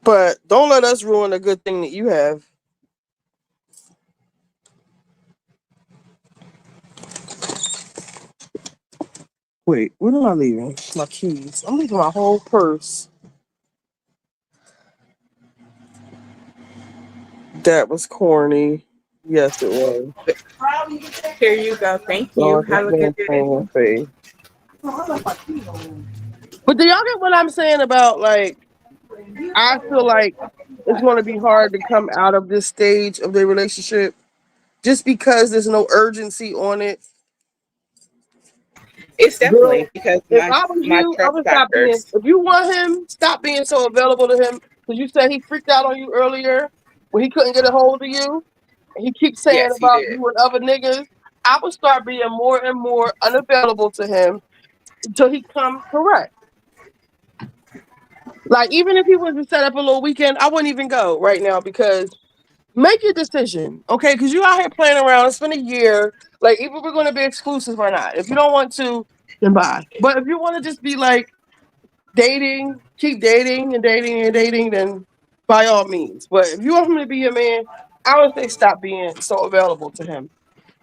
But don't let us ruin a good thing that you have. Wait, what am I leaving? My keys. I'm leaving my whole purse. That was corny. Yes, it was. Here you go. Thank you. God, this Have a good man day. playing my face. But do y'all get what I'm saying about like? I feel like it's going to be hard to come out of this stage of their relationship just because there's no urgency on it. It's Girl, definitely because if I was my you, I trust would stop being. factors. If you want him, stop being so available to him because you said he freaked out on you earlier when he couldn't get a hold of you. And he keeps saying Yes, he about did. you and other niggas. I would start being more and more unavailable to him until he come correct. Like even if he was to set up a little weekend, I wouldn't even go right now because make your decision, okay? Because you out here playing around. It's been a year. Like either we're going to be exclusive or not. If you don't want to, then bye. But if you want to just be like dating, keep dating and dating and dating, then by all means. But if you want him to be your man, I would say stop being so available to him.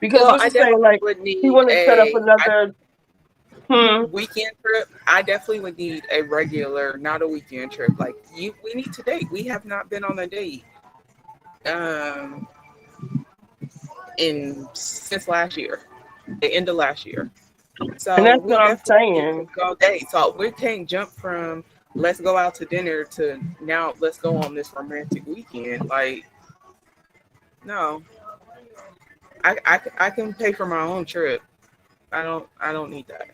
Because Well, what's I he saying? definitely Like would he need wanted to set up another. weekend trip. I definitely would need a regular, not a weekend trip. Like we need to date. We have not been on a date. Um, in since last year, the end of last year. And So that's we what I'm definitely need to saying. go date. So we can't jump from let's go out to dinner to now let's go on this romantic weekend. Like, no, I can pay for my own trip. I don't need that.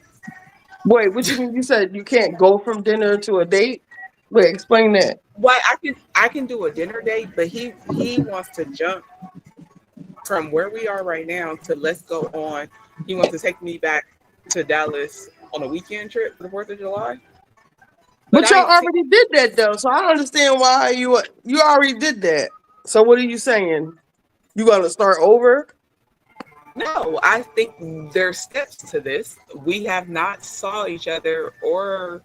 Wait, what you mean? You said you can't go from dinner to a date? Wait, explain that. Why I can do a dinner date, but he wants to jump from where we are right now to let's go on. He wants to take me back to Dallas on a weekend trip for the 4th of July. But But I y'all ain't seen. already did that though, so I don't understand why you already did that. So what are you saying? You gonna start over? No, I think there's steps to this. We have not saw each other or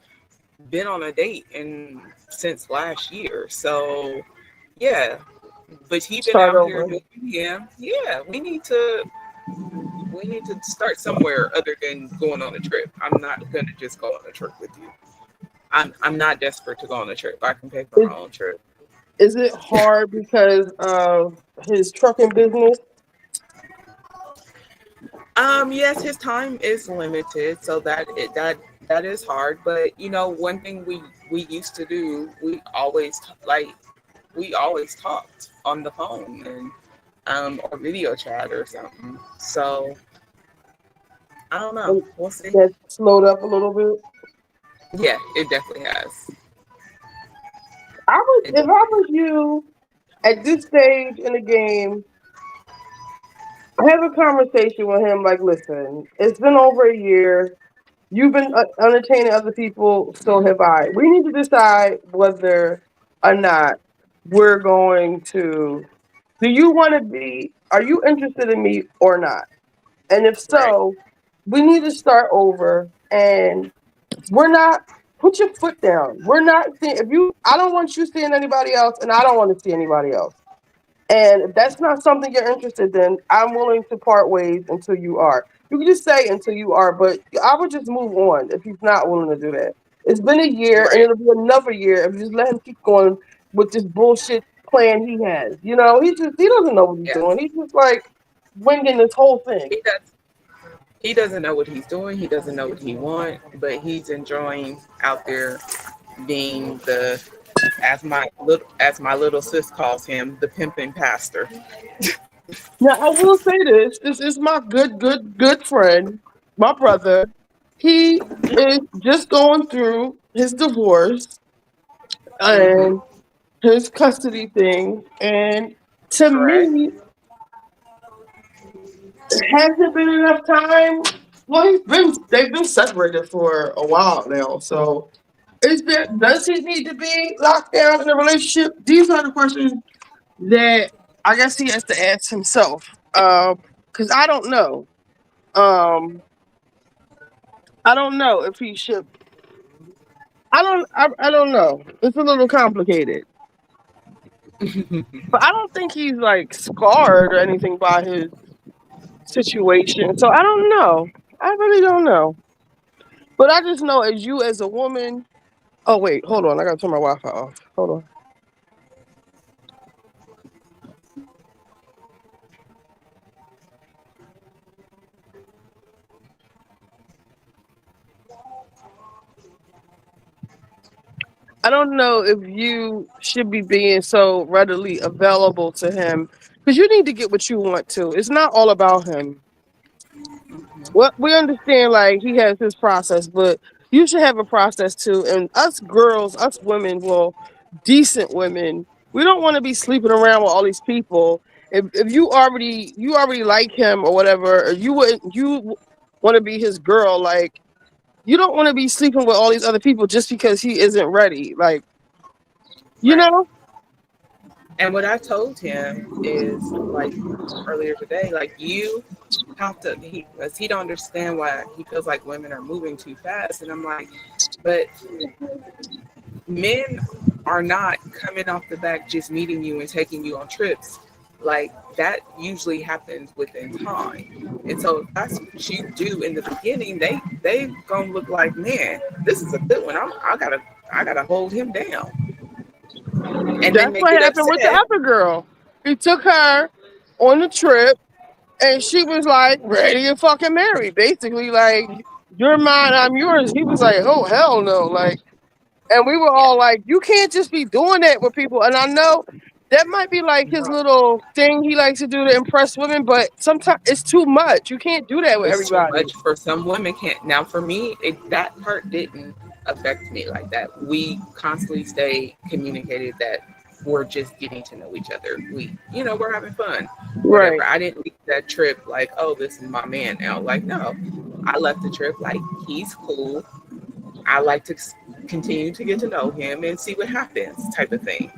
been on a date in since last year. So yeah, but he been Start out here over. doing him. Yeah, we need to start somewhere other than going on a trip. I'm not gonna just go on a trip with you. I'm not desperate to go on a trip. I can pay for Is, my own trip. is it hard because of his trucking business? Yes, his time is limited, so that is hard. But one thing we used to do, we always talked on the phone and or video chat or something. So I don't know. And We'll see. that slowed up a little bit. Yeah, it definitely has. I would, It if I was you at this stage in the game, have a conversation with him. Like, listen, it's been over a year. You've been entertaining other people, so have I. We need to decide whether or not we're going to. Do you want to be? Are you interested in me or not? And if right, so, we need to start over. And we're not. Put your foot down. We're not seeing. If you, I don't want you seeing anybody else, and I don't want to see anybody else. And if that's not something you're interested in, I'm willing to part ways until you are. You can just say until you are, but I would just move on if he's not willing to do that. It's been a year and right. it'll be another year if you just let him keep going with this bullshit plan he has. He doesn't know what he's doing. Yes, He's just like winging this whole thing. he does. He doesn't know what he's doing. He doesn't know what he wants, but he's enjoying out there being the as my little sis calls him, the pimping pastor. Now I will say this. This is my good friend, my brother. He is just going through his divorce Mm-hmm. and his custody thing. And to Correct. me, hasn't been enough time. Well, they've been separated for a while now. So does he need to be locked down in a relationship? These are the questions that I guess he has to ask himself. Because Um, I don't know if he should. I don't know. It's a little complicated. But I don't think he's like scarred or anything by his situation. So I don't know. I really don't know. But I just know as you as a woman. Oh wait, hold on. I gotta turn my Wi-Fi off. Hold on. I don't know if you should be being so readily available to him because you need to get what you want to. It's not all about him. Well, we understand like he has his process, but you should have a process too. And us girls, us women, well, decent women, we don't want to be sleeping around with all these people. If you already like him or whatever, or you want to be his girl, like you don't want to be sleeping with all these other people just because he isn't ready. Like you Right. know, And what I told him is like earlier today, like you have to because he don't understand why he feels like women are moving too fast. And I'm like, but men are not coming off the back just meeting you and taking you on trips. Like that usually happens within time. And so if that's what you do in the beginning, they gonna look like, man, this is a good one. I gotta hold him down. And then that's they what get happened with the upset. other girl. He took her on the trip. And she was like, ready to fucking marry. Basically, like, you're mine, I'm yours. He was like, oh, hell no. Like, and we were Yeah. all like, you can't just be doing that with people. And I know that might be like his No, little thing he likes to do to impress women, but sometimes it's too much. You can't do that with it's too everybody. much for some women. Can't now for me. That part didn't affect me like that. We constantly stay communicated that we're just getting to know each other. We're having fun, whatever. Right. I didn't leave that trip like, oh, this is my man now. Like, no, I left the trip like he's cool. I like to continue to get to know him and see what happens, type of thing.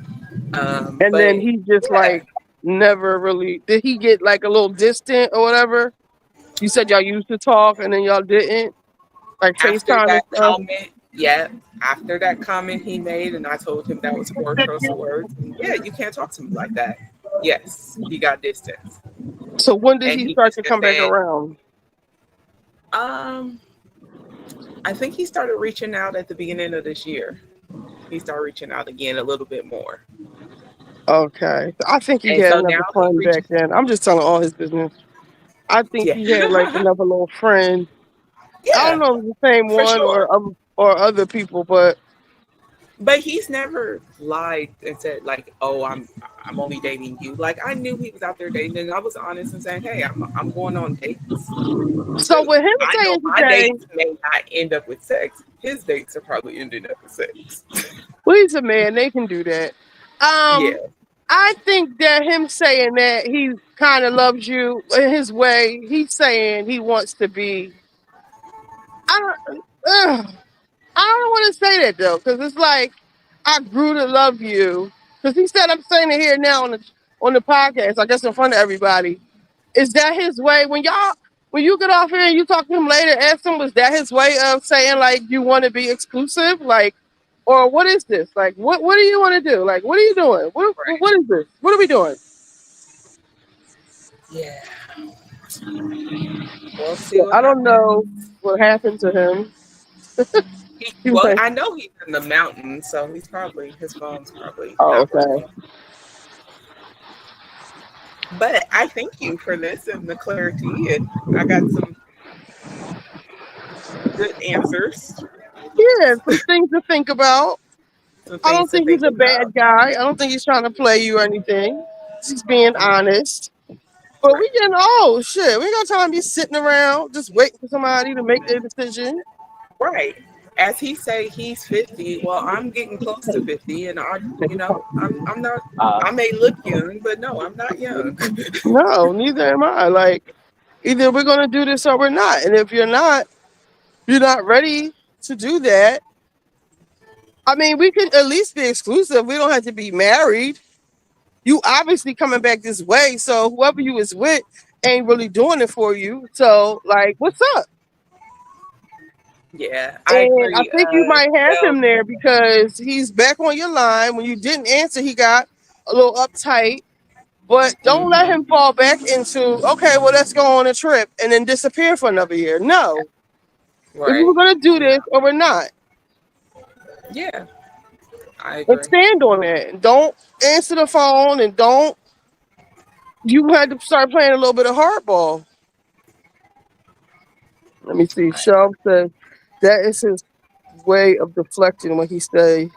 And But then he just yeah, like never really did he get like a little distant or whatever? You said y'all used to talk and then y'all didn't? Like after FaceTime and that stuff? comment, yeah, after that comment he made, and I told him that was four choice words, and yeah, you can't talk to me like that. Yes, he got distance, So when did and he he start just to kept come back saying, around? um, I think he started reaching out at the beginning of this year. He started reaching out again a little bit more, Okay. I think he and had so now another he friend back reaches. then. I'm just telling all his business. I think Yeah, he had like another little friend. I don't yeah, know if it's the same for one sure. or other people, but But he's never lied and said like, "Oh, I'm only dating you." Like I knew he was out there dating, and I was honest and saying, "Hey, I'm going on dates." so with him I know saying my today, dates may not end up with sex. His dates are probably ending up with sex. well, he's a man, they can do that. Yeah, I think that him saying that he kind of loves you in his way, he's saying he wants to be. I don't. I don't want to say that though, because it's like I grew to love you. Because he said I'm saying it here now on the podcast, I guess in front of everybody. Is that his way? When you get off here and you talk to him later, ask him, was that his way of saying like you want to be exclusive? Like, or what is this? Like, what do you want to do? Like, what are you doing? right. What is this? What are we doing? Yeah, we'll see Yeah, what I don't know happens. what happened to him. He was Well, like, I know he's in the mountains, so his phone's probably oh, not okay. working. But I thank you for this and the clarity, and I got some good answers, Yeah, some things to think about. some I things don't to think he's think a about. bad guy. I don't think he's trying to play you or anything. He's being honest. But we Right. getting old. Shit, we ain't got time to be sitting around just waiting for somebody to make their decision. Right. As he say he's 50, well, I'm getting close to 50 and I'm not I may look young, but no, I'm not young. No, neither am I. Like, either we're gonna do this or we're not. And if you're not ready to do that. I mean, we could at least be exclusive. We don't have to be married. You obviously coming back this way, so whoever you is with ain't really doing it for you. So, like, what's up? Yeah, I And I agree. think you might have Well, him there because he's back on your line. When you didn't answer, he got a little uptight. But don't let mhm, him fall back into, okay, well, let's go on a trip and then disappear for another year. No. If we right. were going to do No. this or we're not, Yeah, I and agree. stand on that. Don't answer the phone and don't, you had to start playing a little bit of hardball. Let me see. I Shelf said that is his way of deflecting when he say,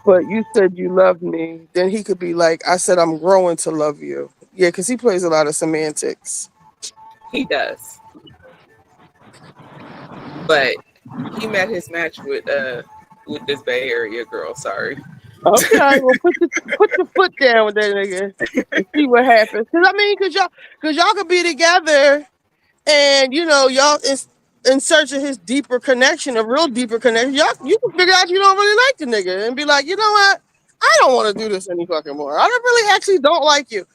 but you said you love me. Then he could be like, I said I'm growing to love you. Yeah, because he plays a lot of semantics. He does. But he met his match with this Bay Area girl, sorry. Okay, well put your foot down with that nigga and see what happens. Cause I mean, cause y'all could be together and y'all is in search of his deeper connection, a real deeper connection. Y'all, you can figure out you don't really like the nigga and be like, you know what? I don't want to do this any fucking more. I don't really actually don't like you.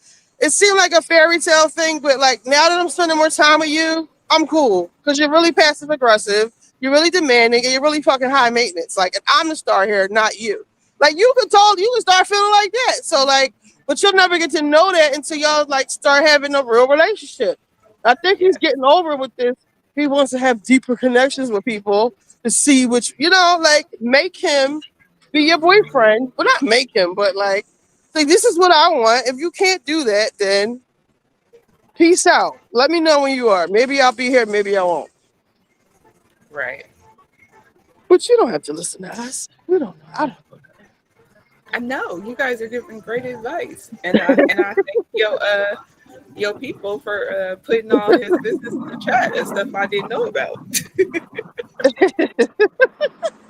It seemed like a fairy tale thing, but like now that I'm spending more time with you, I'm cool because you're really passive aggressive, you're really demanding, and you're really fucking high maintenance. Like, and I'm the star here, not you. Like you can start feeling like that. So like, but you'll never get to know that until y'all like start having a real relationship. I think he's Yeah. getting over with this. He wants to have deeper connections with people to see which, like make him be your boyfriend. Well, not make him, but like this is what I want. If you can't do that, then Peace out. Let me know when you are. Maybe I'll be here. Maybe I won't. Right. But you don't have to listen to us. We don't know. I don't know. I know you guys are giving great advice, and I thank your people for putting all his business in the chat and stuff I didn't know about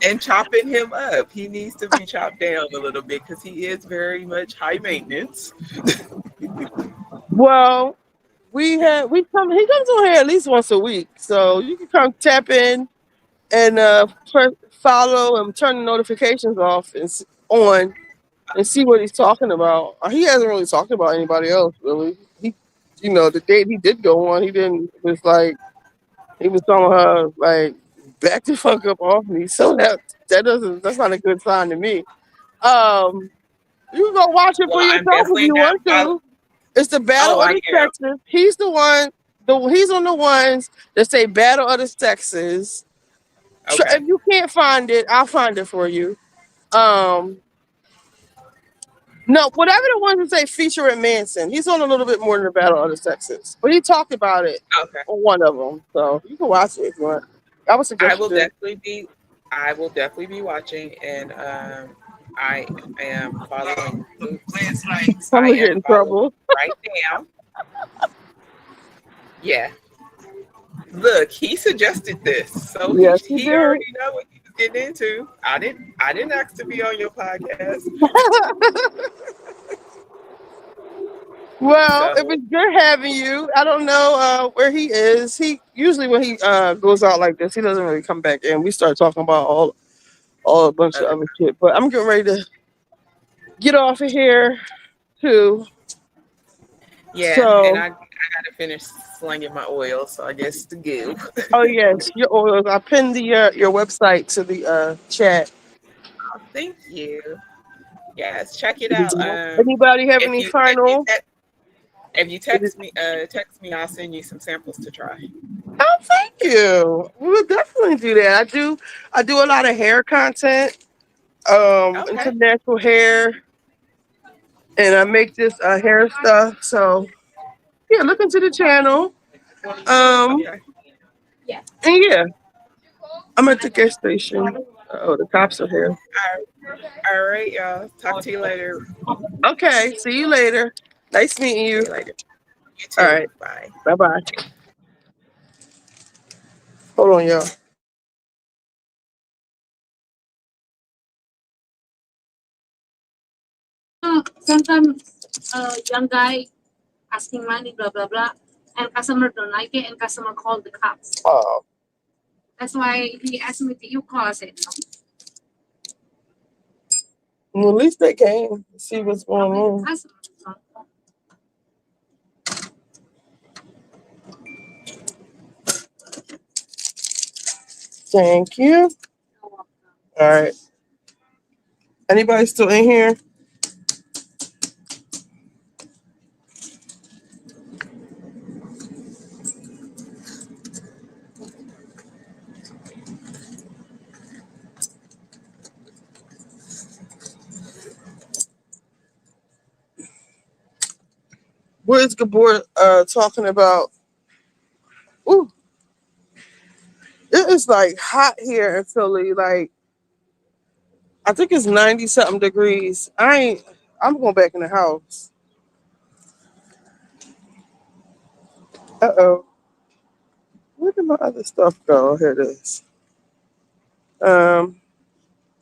and chopping him up. He needs to be chopped down a little bit because he is very much high maintenance. Well, we come. He comes on here at least once a week, so you can come tap in and follow and turn the notifications off and on and see what he's talking about. He hasn't really talked about anybody else really. He, the date he did go on, he didn't. It was like he was telling her like back the fuck up off me. So that's not a good sign to me. Um, you can go watch it Well, for I'm yourself if definitely you not want follow. to. It's the Battle Oh, of I the am. Sexes. He's the one. He's on the ones that say Battle of the Sexes. Okay. If you can't find it, I'll find it for you. Um, no, whatever the ones that say featuring Manson, he's on a little bit more than the Battle of the Sexes, but he talked about it Okay. on one of them, so you can watch it if you want. I would I suggest you will do. definitely be. I will definitely be watching, and I am following. Oops, I'm I gonna get am in following trouble. right now. Yeah. Look, he suggested this, so he Yes, he he did. already know what he was getting into. I didn't ask to be on your podcast, Well, it so was good having you. I don't know where he is. He usually when he goes out like this, he doesn't really come back in. We start talking about all a bunch of other other shit. But I'm getting ready to get off of here too. yeah, and So, I gotta finish slinging my oil, so I guess to go. oh yes, your oils. I pinned the your website to the chat. Thank you. Yes, check it out. Anybody have If any you if you final? te- if you text me, I'll send you some samples to try. Oh, thank you. We will definitely do that. I do a lot of hair content, Okay. international hair, and I make this hair stuff. So yeah, look into the channel. Um, Okay. and yeah, I'm at the gas station. Oh, the cops are here. All right, y'all. Talk to you later. Okay, see you later. Nice meeting See you. you later. You All too. right, Bye. bye bye. Hold on, y'all. Oh, well, at least they came to see what's going on. Thank you. All right. Anybody still in here? Where's Gabor talking about? Ooh, it is like hot here in Philly. Like I think it's 90 something degrees. I'm going back in the house. Uh-oh. Where did my other stuff go? Here it is. Um,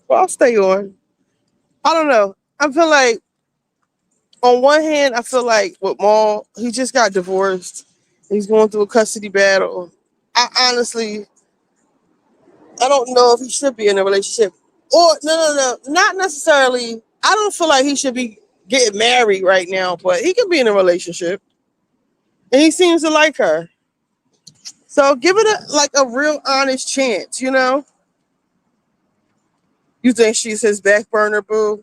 well, I'll stay on. I don't know. I feel like on one hand, I feel like with Maul, he just got divorced. He's going through a custody battle. I honestly, I don't know if he should be in a relationship. Or no, not necessarily. I don't feel like he should be getting married right now, but he could be in a relationship. And he seems to like her. So give it a real honest chance, you know? You think she's his back burner boo?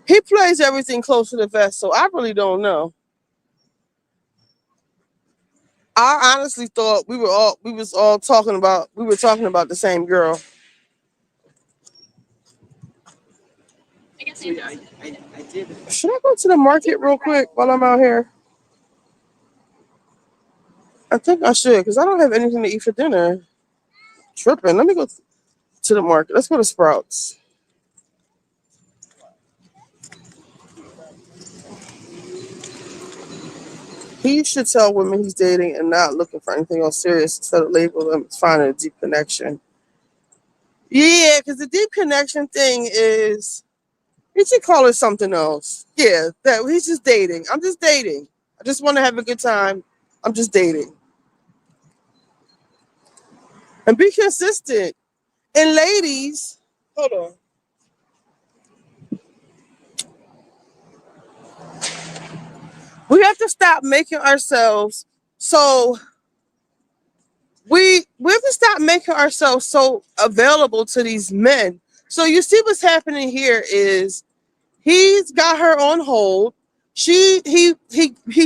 He plays everything close to the vest, so I really don't know. I honestly thought we were talking about the same girl. So yeah, I did it. Should I go to the market real quick while I'm out here? I think I should because I don't have anything to eat for dinner. Tripping. Let me go to the market. Let's go to Sprouts. He should tell women he's dating and not looking for anything else serious instead of label them as finding a deep connection. Yeah, because the deep connection thing is he should call it something else. Yeah, that he's just dating. I'm just dating. I just want to have a good time. I'm just dating. And be consistent. And ladies, hold on. We have to stop making ourselves so we have to stop making ourselves so available to these men. So you see what's happening here is he's got her on hold. He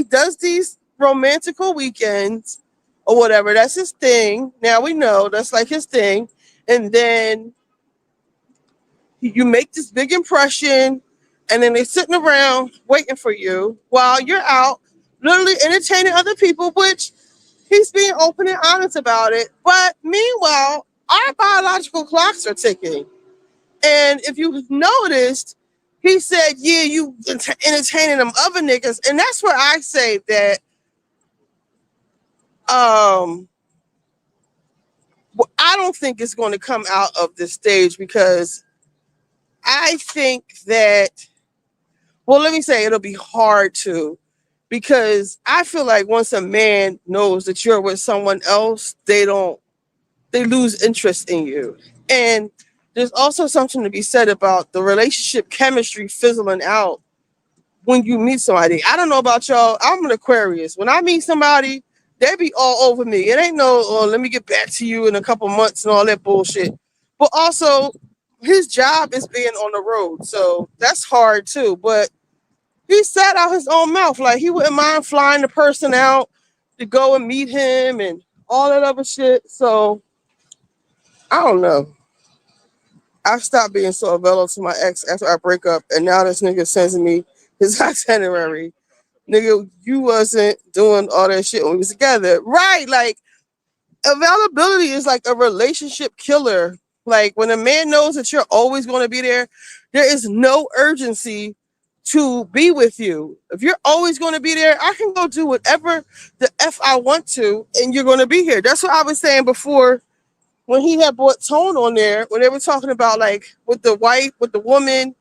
does these romantical weekends or whatever. That's his thing. Now we know that's like his thing. And then you make this big impression, and then they're sitting around waiting for you while you're out, literally entertaining other people, which he's being open and honest about it. But meanwhile, our biological clocks are ticking. And if you noticed, he said, yeah, you entertaining them other niggas. And that's where I say that um I don't think it's going to come out of this stage because I think that, well, let me say it'll be hard to, because I feel like once a man knows that you're with someone else, they lose interest in you. And there's also something to be said about the relationship chemistry fizzling out when you meet somebody. I don't know about y'all. I'm an Aquarius. When I meet somebody, they be all over me. It ain't no, oh, let me get back to you in a couple months and all that bullshit. But also, his job is being on the road. So that's hard too. But he said out his own mouth, like he wouldn't mind flying the person out to go and meet him and all that other shit. So I don't know. I stopped being so available to my ex after I break up, and now this nigga sends me his itinerary. Nigga, you wasn't doing all that shit when we was together. Right, like availability is like a relationship killer. Like when a man knows that you're always going to be there, there is no urgency to be with you. If you're always going to be there, I can go do whatever the F I want to, and you're going to be here. That's what I was saying before when he had brought Tone on there, when they were talking about like with the wife, with the woman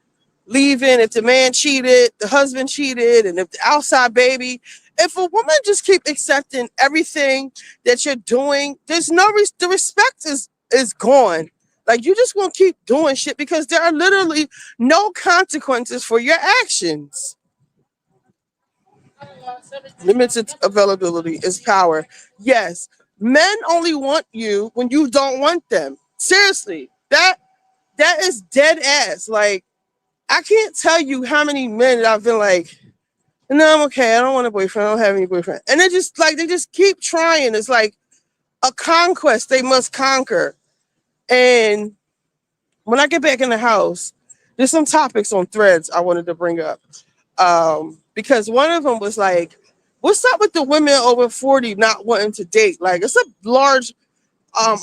leaving, if the man cheated, the husband cheated, and if the outside baby, if a woman just keep accepting everything that you're doing, there's no the respect is gone. Like you just won't keep doing shit because there are literally no consequences for your actions. Limited availability is power. Yes, men only want you when you don't want them. Seriously, that is dead ass. Like I can't tell you how many men that I've been like, no, I'm okay. I don't want a boyfriend. I don't have any boyfriend. And they just keep trying. It's like a conquest they must conquer. And when I get back in the house, there's some topics on threads I wanted to bring up. Because one of them was like, what's up with the women over 40 not wanting to date? Like it's a large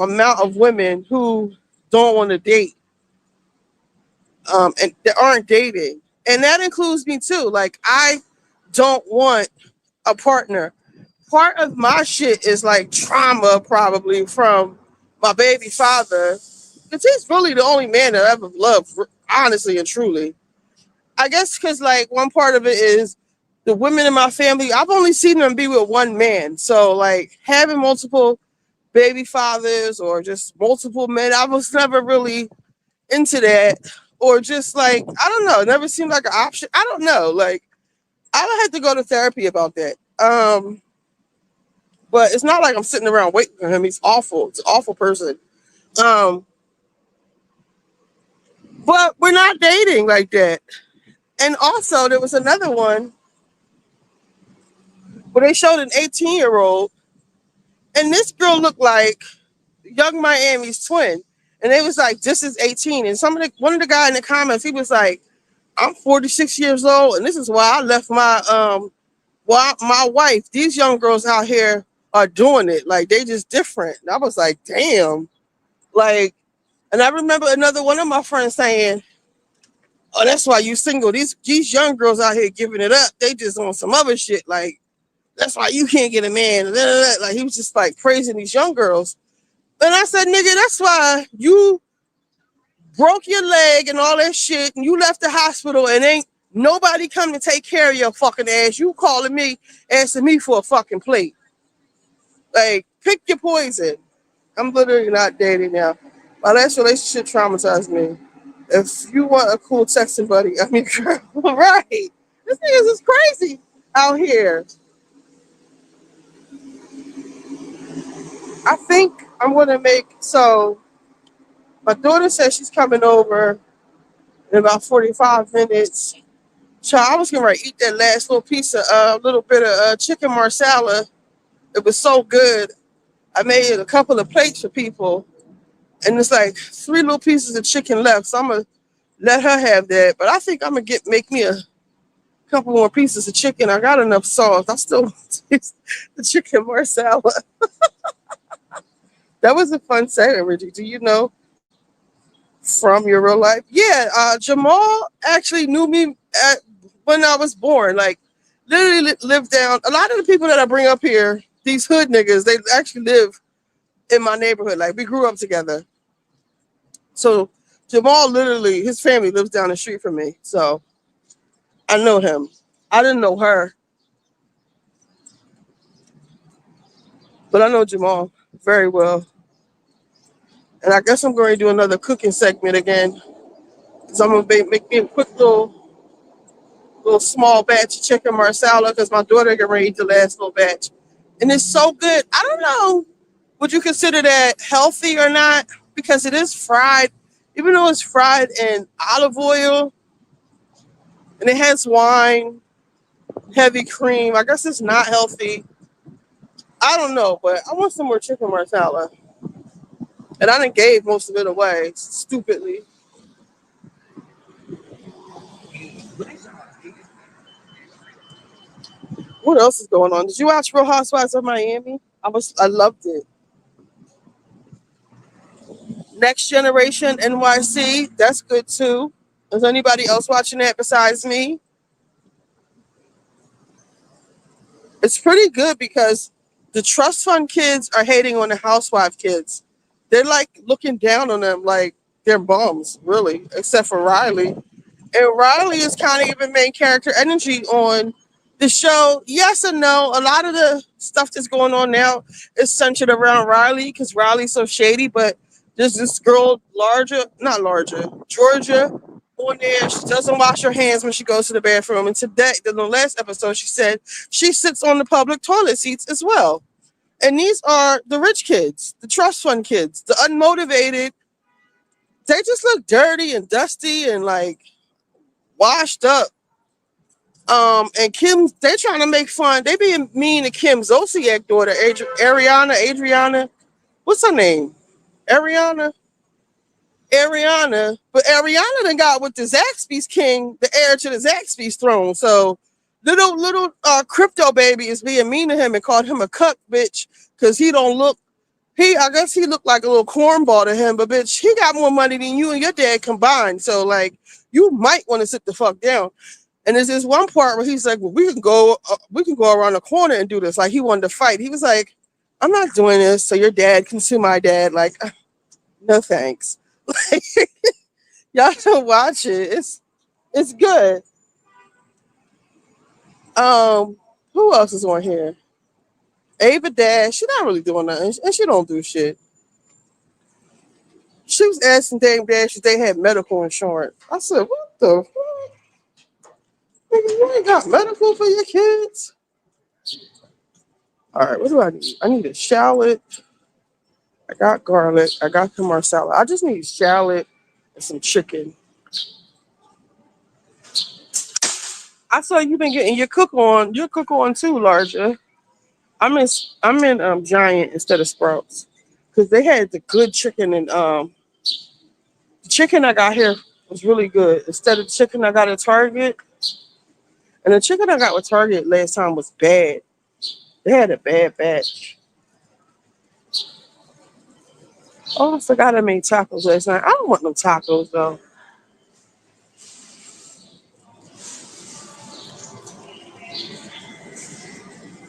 amount of women who don't want to date and that aren't dating. And that includes me too. Like I don't want a partner. Part of my shit is like trauma probably from my baby father. Because he's really the only man that I ever loved, honestly and truly. I guess because like one part of it is the women in my family, I've only seen them be with one man. So like having multiple baby fathers or just multiple men, I was never really into that. Or just like, I don't know, it never seemed like an option. I don't know. Like I had to go to therapy about that. But it's not like I'm sitting around waiting for him. He's awful. It's an awful person. Um, but we're not dating like that. And also, there was another one where they showed an 18-year-old, and this girl looked like Young Miami's twin. And they was like, "This is 18." And one of the guy in the comments, he was like, I'm 46 years old, and this is why I left my wife. These young girls out here are doing it. Like they just different. And I was like, damn. Like, and I remember another one of my friends saying, "Oh, that's why you single. These young girls out here giving it up. They just on some other shit. Like that's why you can't get a man." Like he was just like praising these young girls. And I said, "Nigga, that's why you broke your leg and all that shit, and you left the hospital and ain't nobody come to take care of your fucking ass. You calling me, asking me for a fucking plate. Like, pick your poison." I'm literally not dating now. My last relationship traumatized me. If you want a cool texting buddy, I mean, girl, right? This niggas is crazy out here. I think I'm gonna make so. My daughter says she's coming over in about 45 minutes. So I was gonna eat that last little piece of little bit of chicken marsala. It was so good. I made a couple of plates for people, and it's like three little pieces of chicken left. So I'm gonna let her have that. But I think I'm gonna make me a couple more pieces of chicken. I got enough sauce. I still taste the chicken marsala. That was a fun segment, Reggie. Do you know from your real life? Yeah, Jamal actually knew me when I was born. Like, literally lived down. A lot of the people that I bring up here, these hood niggas, they actually live in my neighborhood. Like, we grew up together. So Jamal literally, his family lives down the street from me. So I know him. I didn't know her, but I know Jamal very well. And I guess I'm going to do another cooking segment again. Because I'm going to make me a quick little small batch of chicken marsala because my daughter can ready the last little batch. And it's so good. I don't know. Would you consider that healthy or not? Because it is fried, even though it's fried in olive oil and it has wine, heavy cream. I guess it's not healthy. I don't know, but I want some more chicken marsala. And I done gave most of it away, stupidly. What else is going on? Did you watch Real Housewives of Miami? I loved it. Next Generation NYC, that's good too. Is anybody else watching that besides me? It's pretty good because the trust fund kids are hating on the housewife kids. They're like looking down on them like they're bums, really, except for Riley. And Riley is kind of even main character energy on the show. Yes and no. A lot of the stuff that's going on now is centered around Riley because Riley's so shady. But there's this girl, not larger, Georgia, on there. She doesn't wash her hands when she goes to the bathroom. And today, in the last episode, she said she sits on the public toilet seats as well. And these are the rich kids, the trust fund kids, the unmotivated. They just look dirty and dusty and like washed up. And Kim, they're trying to make fun. They being mean to Kim Zolciak daughter, Adriana. What's her name? Ariana. Ariana. But Ariana done got with the Zaxby's king, the heir to the Zaxby's throne. So little crypto baby is being mean to him and called him a cuck bitch because he don't look. I guess he looked like a little cornball to him, but bitch, he got more money than you and your dad combined. So like, you might want to sit the fuck down. And there's this one part where he's like, "Well, we can go around the corner and do this." Like he wanted to fight. He was like, "I'm not doing this, so your dad can sue my dad." Like, no thanks. Y'all should watch it. It's good. Who else is on here? Ava Dash. She's not really doing nothing, and she don't do shit. She was asking Dame Dash if they had medical insurance. I said, "What the fuck? Nigga, you ain't got medical for your kids?" All right, what do I need? I need a shallot. I got garlic. I got the marsala. I just need shallot and some chicken. I saw you've been getting your cook on. Your cook on too, larger. I'm in Giant instead of Sprouts because they had the good chicken and the chicken I got here. was really good. Instead of chicken I got at Target, and the chicken I got with Target last time was bad. They had a bad batch. Oh, I forgot I made tacos last night. I don't want no tacos though.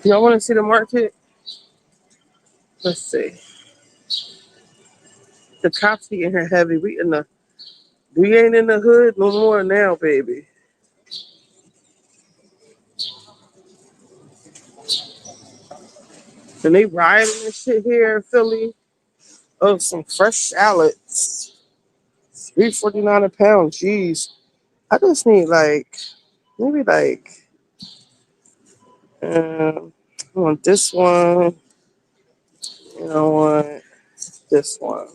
Y'all want to see the market? Let's see. The cops be in here heavy. We ain't in the hood no more now, baby. And they rioting and shit here in Philly. Oh, some fresh salads. $3.49 a pound. Jeez. I just need maybe I want this one. You know what? This one.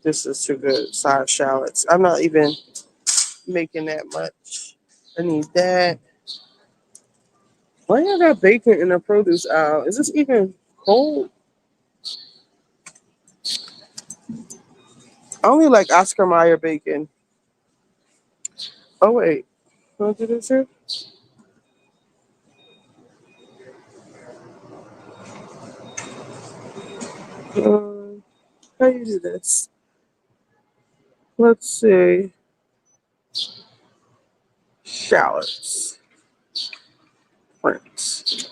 This is too good. Side shallots. I'm not even making that much. I need that. Why y'all got bacon in the produce aisle? Is this even cold? I only like Oscar Mayer bacon. Oh wait, want to do this here? Um, how you do this? Let's see. Shallots. Prince.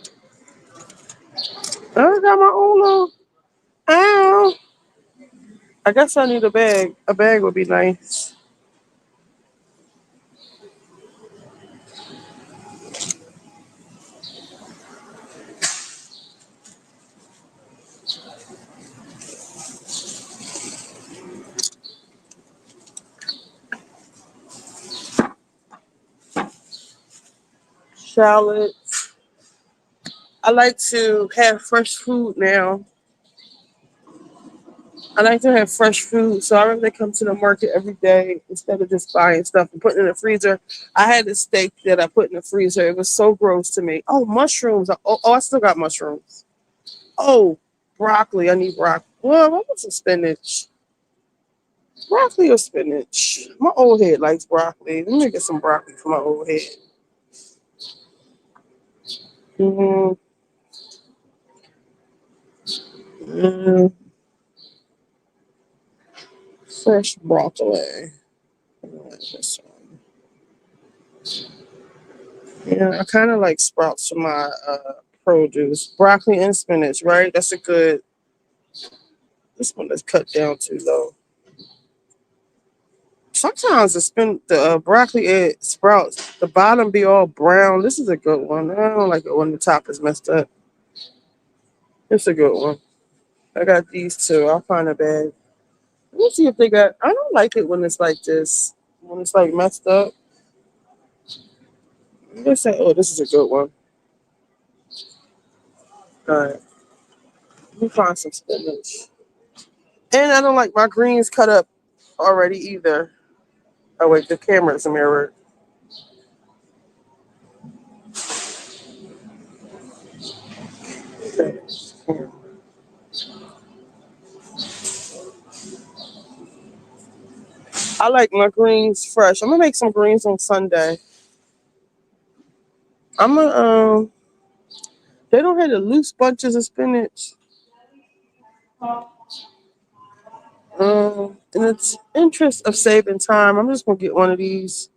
I got my own little. Ow. I guess I need a bag. A bag would be nice. Shallots. I like to have fresh food now. I like to have fresh food, so I rather come to the market every day instead of just buying stuff and putting it in the freezer. I had a steak that I put in the freezer. It was so gross to me. Oh, mushrooms. I still got mushrooms. Oh, broccoli. I need broccoli. Well, I want some spinach. Broccoli or spinach? My old head likes broccoli. Let me get some broccoli for my old head. Mm-hmm. Mm, fresh broccoli. I like this one. Yeah, I kind of like sprouts for my produce. Broccoli and spinach, right? That's a good. This one is cut down too low. Sometimes the broccoli and sprouts, the bottom be all brown. This is a good one. I don't like it when the top is messed up. It's a good one. I got these two. I'll find a bag. Let me see if they got. I don't like it when it's like this. When it's like messed up. I'm gonna say, oh, this is a good one. All right. Let me find some spinach. And I don't like my greens cut up already either. Oh wait, the camera's mirrored. Okay. I like my greens fresh. I'm gonna make some greens on Sunday. I'm gonna they don't have the loose bunches of spinach. In its interest of saving time, I'm just gonna get one of these.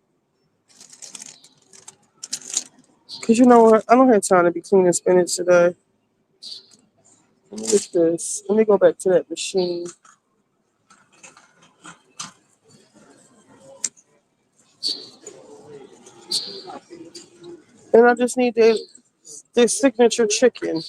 Cause you know what? I don't have time to be cleaning spinach today. Let me get this. Let me go back to that machine. And I just need their signature chicken.